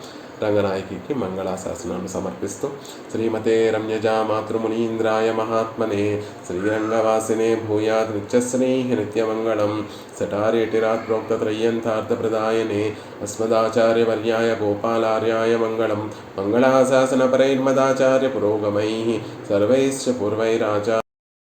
రంగనాయకికి మంగళాశాసనాన్ని సమర్పిస్తూ శ్రీమతే రమ్యజా మాతృమునీంద్రాయ మహాత్మనే శ్రీరంగవాసినే భూయాత్ నిత్యశ్రీ నిత్యమంగళం సటారేటిరాత్ ప్రోక్తత్రయ్యంతార్థప్రదాయనే అస్మదాచార్యవర్యాయ గోపాలార్యాయ మంగళం మంగళాశాసనపరైర్మదాచార్య పురోగమైః సర్వైశ్చ పూర్వైరాచార్య